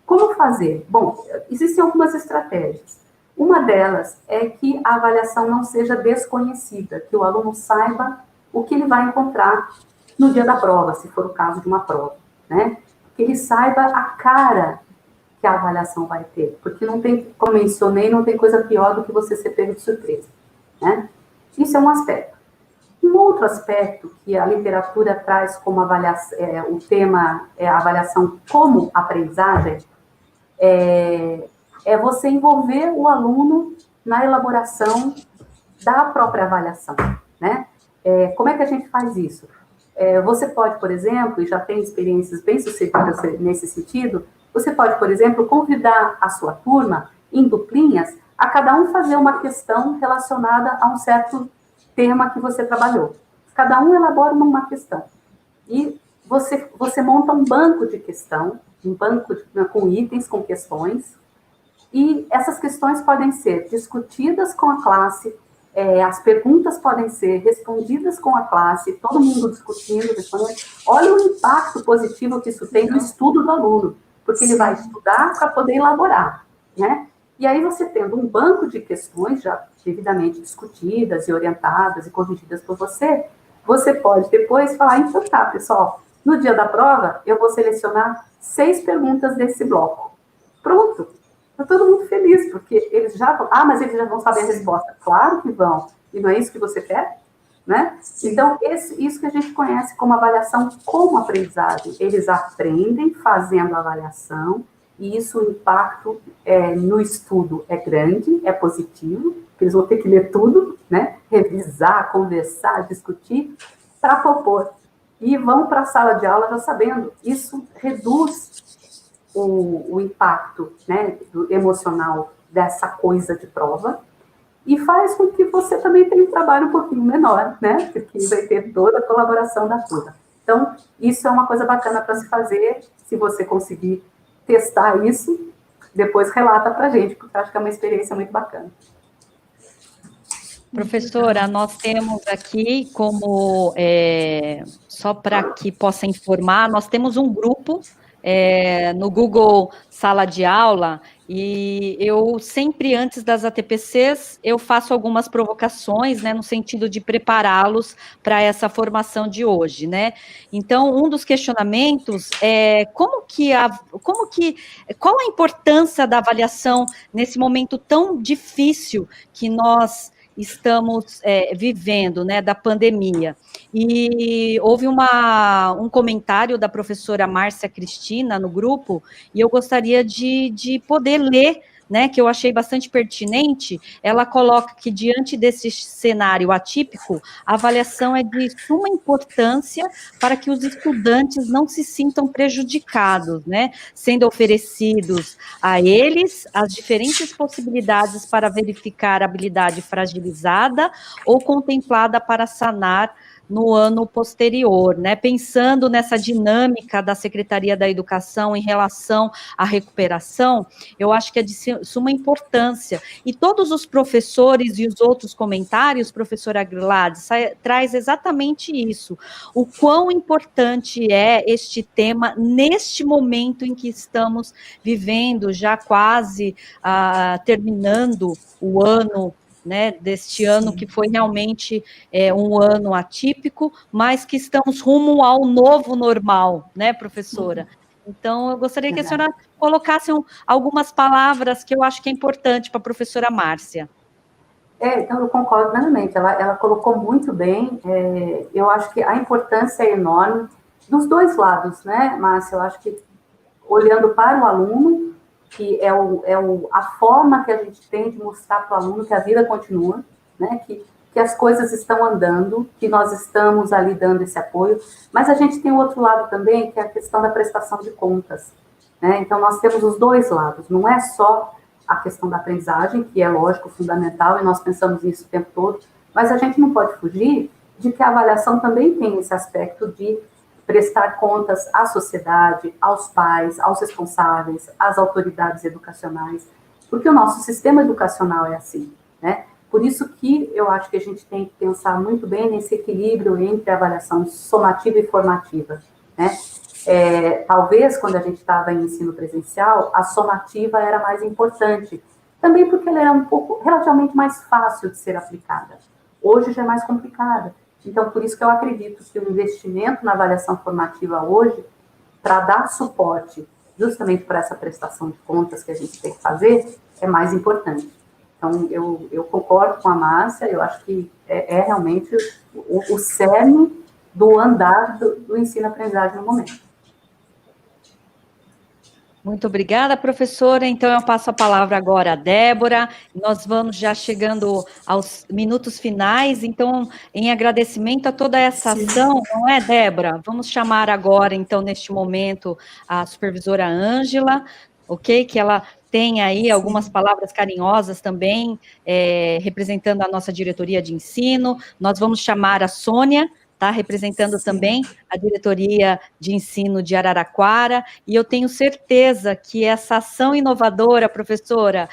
Como fazer? Bom, existem algumas estratégias. Uma delas é que a avaliação não seja desconhecida, que o aluno saiba o que ele vai encontrar no dia da prova, se for o caso de uma prova, né? Que ele saiba a cara que a avaliação vai ter, porque não tem, como mencionei, não tem coisa pior do que você ser pego de surpresa, né? Isso é um aspecto. Um outro aspecto que a literatura traz como avaliação, o tema é a avaliação como aprendizagem, é você envolver o aluno na elaboração da própria avaliação, né? Como é que a gente faz isso? Você pode, por exemplo, e já tem experiências bem-sucedidas nesse sentido, você pode, por exemplo, convidar a sua turma, em duplinhas, a cada um fazer uma questão relacionada a um certo tema que você trabalhou. Cada um elabora uma questão. E você monta um banco de questão, com itens, com questões, e essas questões podem ser discutidas com a classe, as perguntas podem ser respondidas com a classe, todo mundo discutindo, respondendo. Olha o impacto positivo que isso tem no estudo do aluno, porque ele vai estudar para poder elaborar, né? E aí você tendo um banco de questões já devidamente discutidas e orientadas e corrigidas por você, você pode depois falar, então tá, pessoal, no dia da prova eu vou selecionar 6 perguntas desse bloco. Pronto. Está todo mundo feliz, porque eles já vão... Ah, mas eles já vão saber a resposta. Claro que vão. E não é isso que você quer? Né? Então, isso que a gente conhece como avaliação como aprendizagem. Eles aprendem fazendo a avaliação, e isso, o impacto no estudo é grande, é positivo, porque eles vão ter que ler tudo, né? Revisar, conversar, discutir, para propor. E vão para a sala de aula já sabendo. Isso reduz o impacto, né, emocional dessa coisa de prova, e faz com que você também tenha um trabalho um pouquinho menor, né, porque vai ter toda a colaboração da turma. Então, isso é uma coisa bacana para se fazer. Se você conseguir testar isso, depois relata para a gente, porque eu acho que é uma experiência muito bacana. Professora, nós temos aqui como, só para que possa informar, nós temos um grupo no Google Sala de Aula, e eu sempre, antes das ATPCs, eu faço algumas provocações, né, no sentido de prepará-los para essa formação de hoje, né? Então, um dos questionamentos é qual a importância da avaliação nesse momento tão difícil que nós estamos vivendo, né, da pandemia. E houve um comentário da professora Márcia Cristina no grupo, e eu gostaria de poder ler, né, que eu achei bastante pertinente. Ela coloca que, diante desse cenário atípico, a avaliação é de suma importância para que os estudantes não se sintam prejudicados, né, sendo oferecidos a eles as diferentes possibilidades para verificar a habilidade fragilizada ou contemplada para sanar no ano posterior, né? Pensando nessa dinâmica da Secretaria da Educação em relação à recuperação, eu acho que é de suma importância. E todos os professores e os outros comentários, professora Gladys, traz exatamente isso. O quão importante é este tema neste momento em que estamos vivendo, já quase terminando o ano, né, deste ano, que foi realmente um ano atípico, mas que estamos rumo ao novo normal, né, professora? Então, eu gostaria que a senhora colocasse algumas palavras que eu acho que é importante para a professora Márcia. Então, eu concordo plenamente, ela colocou muito bem. Eu acho que a importância é enorme, dos dois lados, né, Márcia? Eu acho que, olhando para o aluno, que é a forma que a gente tem de mostrar para o aluno que a vida continua, né, que as coisas estão andando, que nós estamos ali dando esse apoio, mas a gente tem o outro lado também, que é a questão da prestação de contas, né? Então, nós temos os dois lados, não é só a questão da aprendizagem, que é, lógico, fundamental, e nós pensamos nisso o tempo todo, mas a gente não pode fugir de que a avaliação também tem esse aspecto de prestar contas à sociedade, aos pais, aos responsáveis, às autoridades educacionais, porque o nosso sistema educacional é assim, né? Por isso que eu acho que a gente tem que pensar muito bem nesse equilíbrio entre a avaliação somativa e formativa, né? Talvez, quando a gente estava em ensino presencial, a somativa era mais importante, também porque ela era relativamente mais fácil de ser aplicada. Hoje já é mais complicada. Então, por isso que eu acredito que o investimento na avaliação formativa hoje, para dar suporte justamente para essa prestação de contas que a gente tem que fazer, é mais importante. Então, eu concordo com a Márcia, eu acho que é realmente o cerne do andar do ensino-aprendizagem no momento. Muito obrigada, professora. Então, eu passo a palavra agora à Débora. Nós vamos já chegando aos minutos finais. Então, em agradecimento a toda essa ação, não é, Débora? Vamos chamar agora, então, neste momento, a supervisora Ângela, ok? Que ela tem aí algumas palavras carinhosas também, representando a nossa diretoria de ensino. Nós vamos chamar a Sônia está representando também a diretoria de ensino de Araraquara, e eu tenho certeza que essa ação inovadora, professora,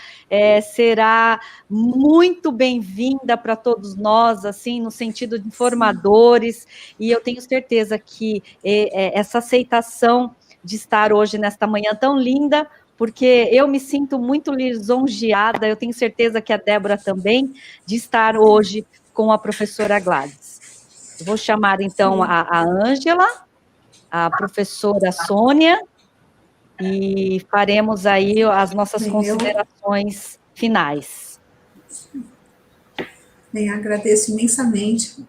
será muito bem-vinda para todos nós, assim, no sentido de formadores, e eu tenho certeza que essa aceitação de estar hoje nesta manhã tão linda, porque eu me sinto muito lisonjeada, eu tenho certeza que a Débora também, de estar hoje com a professora Gladys. Eu vou chamar, então, a Ângela, a professora Sônia, e faremos aí as nossas considerações finais. Bem, agradeço imensamente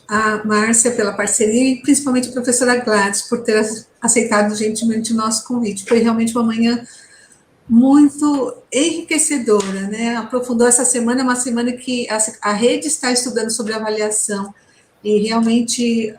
a Márcia pela parceria e principalmente a professora Gladys por ter aceitado gentilmente o nosso convite. Foi realmente uma manhã muito enriquecedora, né? Aprofundou essa semana, é uma semana que a rede está estudando sobre avaliação, e realmente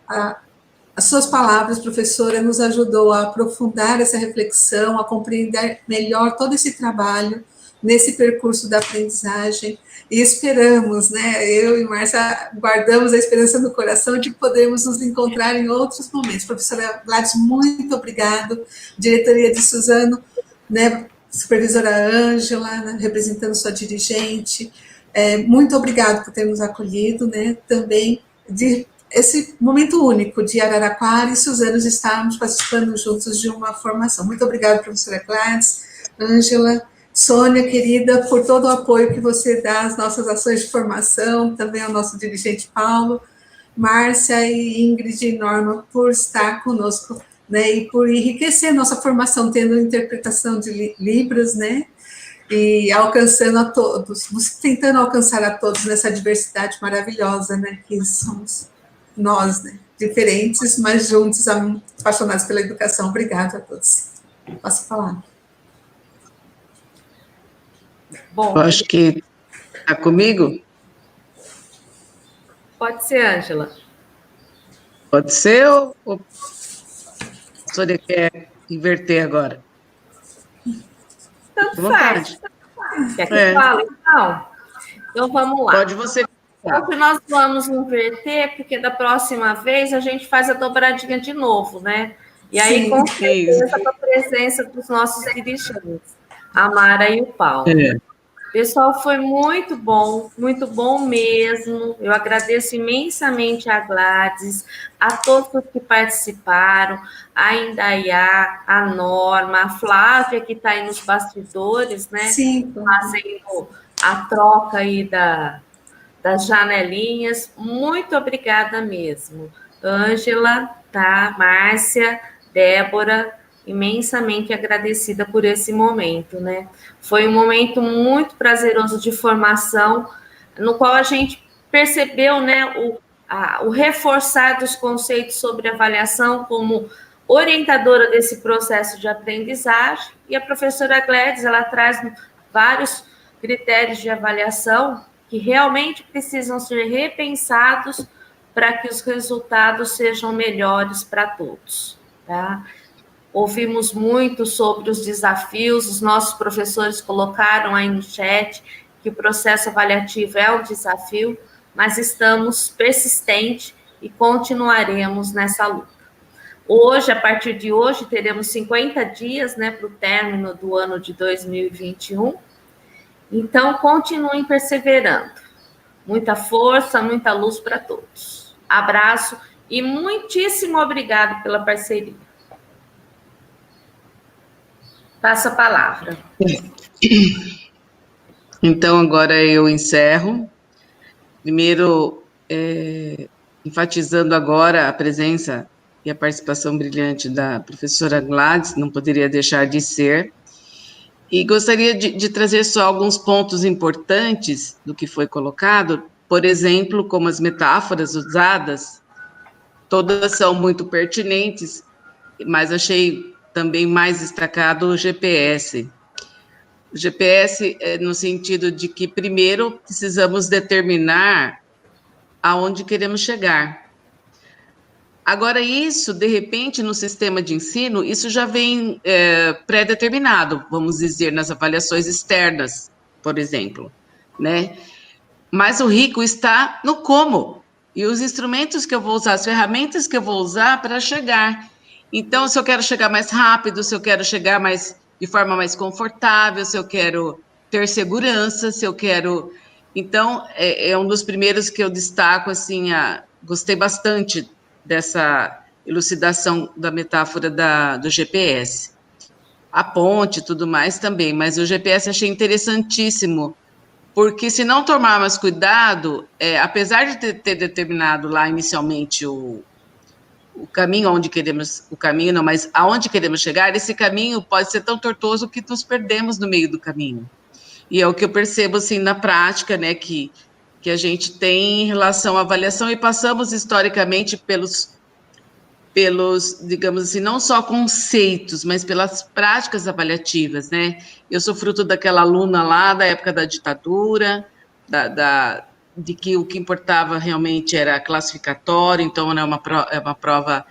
as suas palavras, professora, nos ajudou a aprofundar essa reflexão, a compreender melhor todo esse trabalho nesse percurso da aprendizagem, e esperamos, né, eu e Márcia guardamos a esperança no coração de podermos nos encontrar em outros momentos. Professora Gladys, muito obrigado, diretoria de Suzano, né, supervisora Ângela, né, representando sua dirigente, muito obrigado por ter nos acolhido, né, também de esse momento único de Araraquara e Suzano estarmos participando juntos de uma formação. Muito obrigada, professora Gladys, Ângela, Sônia, querida, por todo o apoio que você dá às nossas ações de formação, também ao nosso dirigente Paulo, Márcia e Ingrid e Norma, por estar conosco, né, e por enriquecer nossa formação, tendo interpretação de Libras, né, e alcançando a todos, tentando alcançar a todos nessa diversidade maravilhosa, né, que somos nós, né, diferentes, mas juntos, apaixonados pela educação. Obrigada a todos. Posso falar? Bom, eu acho que está comigo? Pode ser, Ângela. Pode ser ou a senhora quer inverter agora? Tanto faz. Quer que eu fale, então? Então, vamos lá. Pode você. Hoje nós vamos inverter, porque da próxima vez a gente faz a dobradinha de novo, né? E aí, com certeza, com a presença dos nossos dirigentes, a Mara e o Paulo. Pessoal, foi muito bom mesmo. Eu agradeço imensamente a Gladys, a todos que participaram, a Indaiá, a Norma, a Flávia, que está aí nos bastidores, né? Sim. Fazendo a troca aí das janelinhas. Muito obrigada mesmo. Ângela, tá? Márcia, Débora, imensamente agradecida por esse momento, né? Foi um momento muito prazeroso de formação, no qual a gente percebeu, né, o reforçar dos conceitos sobre avaliação como orientadora desse processo de aprendizagem, e a professora Gladys, ela traz vários critérios de avaliação que realmente precisam ser repensados para que os resultados sejam melhores para todos, tá? Ouvimos muito sobre os desafios, os nossos professores colocaram aí no chat que o processo avaliativo é um desafio, mas estamos persistentes e continuaremos nessa luta. Hoje, a partir de hoje, teremos 50 dias, né, para o término do ano de 2021, então continuem perseverando. Muita força, muita luz para todos. Abraço e muitíssimo obrigado pela parceria. Passo a palavra. Então, agora eu encerro. Primeiro, enfatizando agora a presença e a participação brilhante da professora Gladys, não poderia deixar de ser. E gostaria de trazer só alguns pontos importantes do que foi colocado, por exemplo, como as metáforas usadas, todas são muito pertinentes, mas achei também mais destacado o GPS. O GPS é no sentido de que, primeiro, precisamos determinar aonde queremos chegar. Agora, isso, de repente, no sistema de ensino, isso já vem pré-determinado, vamos dizer, nas avaliações externas, por exemplo, né? Mas o rico está no como. e os instrumentos que eu vou usar, as ferramentas que eu vou usar para chegar. Então, se eu quero chegar mais rápido, se eu quero chegar mais de forma mais confortável, se eu quero ter segurança, se eu quero... Então, é um dos primeiros que eu destaco, assim, gostei bastante dessa elucidação da metáfora do GPS. A ponte e tudo mais também, mas o GPS achei interessantíssimo, porque se não tomarmos cuidado, apesar de ter determinado lá inicialmente o caminho onde queremos, o caminho não, mas aonde queremos chegar, esse caminho pode ser tão tortuoso que nos perdemos no meio do caminho. E é o que eu percebo, assim, na prática, né, que a gente tem em relação à avaliação e passamos historicamente pelos, digamos assim, não só conceitos, mas pelas práticas avaliativas, né? Eu sou fruto daquela aluna lá da época da ditadura, de que o que importava realmente era classificatório, então era uma prova,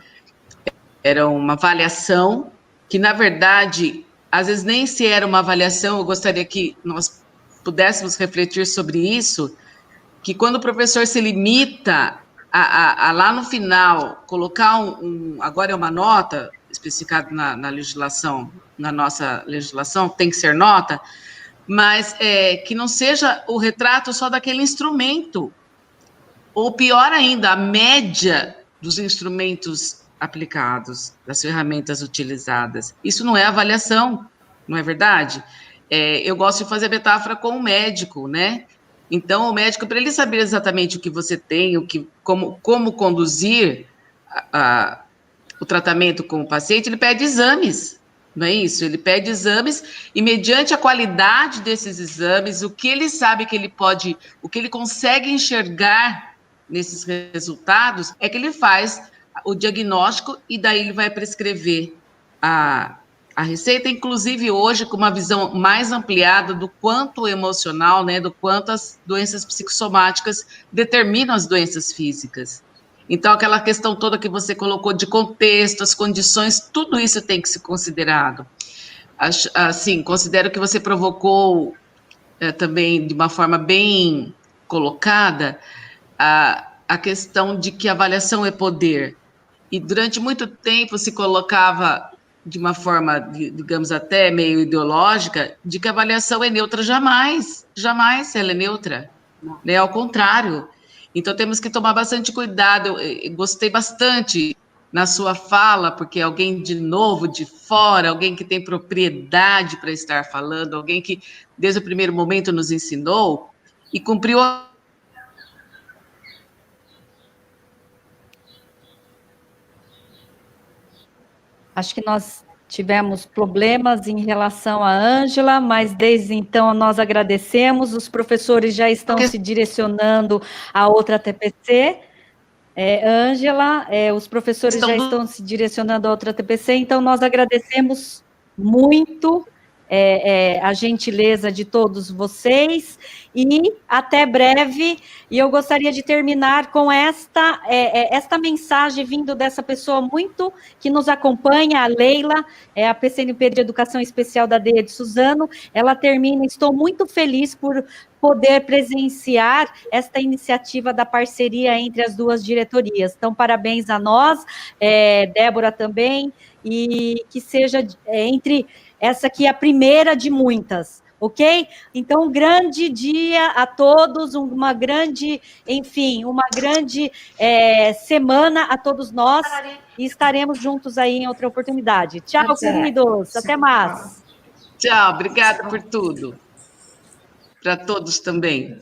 era uma avaliação, que na verdade, às vezes nem se era uma avaliação, eu gostaria que nós pudéssemos refletir sobre isso, que quando o professor se limita a lá no final colocar agora é uma nota especificada na legislação, na nossa legislação, tem que ser nota, mas que não seja o retrato só daquele instrumento, ou pior ainda, a média dos instrumentos aplicados, das ferramentas utilizadas. Isso não é avaliação, não é verdade? Eu gosto de fazer metáfora com o médico, né? Então, o médico, para ele saber exatamente o que você tem, como conduzir o tratamento com o paciente, ele pede exames, não é isso? Ele pede exames e, mediante a qualidade desses exames, o que ele sabe que ele pode, o que ele consegue enxergar nesses resultados, é que ele faz o diagnóstico e daí ele vai prescrever a receita, inclusive hoje com uma visão mais ampliada do quanto o emocional, né, do quanto as doenças psicossomáticas determinam as doenças físicas. Então, aquela questão toda que você colocou de contexto, as condições, tudo isso tem que ser considerado. Assim, considero que você provocou também, de uma forma bem colocada, a questão de que a avaliação é poder. E durante muito tempo se colocava de uma forma, digamos, até meio ideológica, de que a avaliação é neutra. Jamais ela é neutra, né? Ao contrário. Então, temos que tomar bastante cuidado. Eu gostei bastante na sua fala, porque alguém, de novo, de fora, alguém que tem propriedade para estar falando, alguém que, desde o primeiro momento, nos ensinou e cumpriu Acho que nós tivemos problemas em relação à Ângela, mas desde então nós agradecemos, os professores já estão se direcionando a outra TPC. Ângela, os professores já estão se direcionando a outra TPC, então nós agradecemos muito a gentileza de todos vocês, e até breve. E eu gostaria de terminar com esta mensagem vindo dessa pessoa muito que nos acompanha, a Leila, a PCNP de Educação Especial da DEA de Suzano. Ela termina: estou muito feliz por poder presenciar esta iniciativa da parceria entre as duas diretorias. Então, parabéns a nós, Débora também, e que seja entre essa aqui a primeira de muitas, ok? Então, um grande dia a todos, uma grande semana a todos nós, e estaremos juntos aí em outra oportunidade. Tchau, queridos, até mais. Tchau, obrigada por tudo. Para todos também.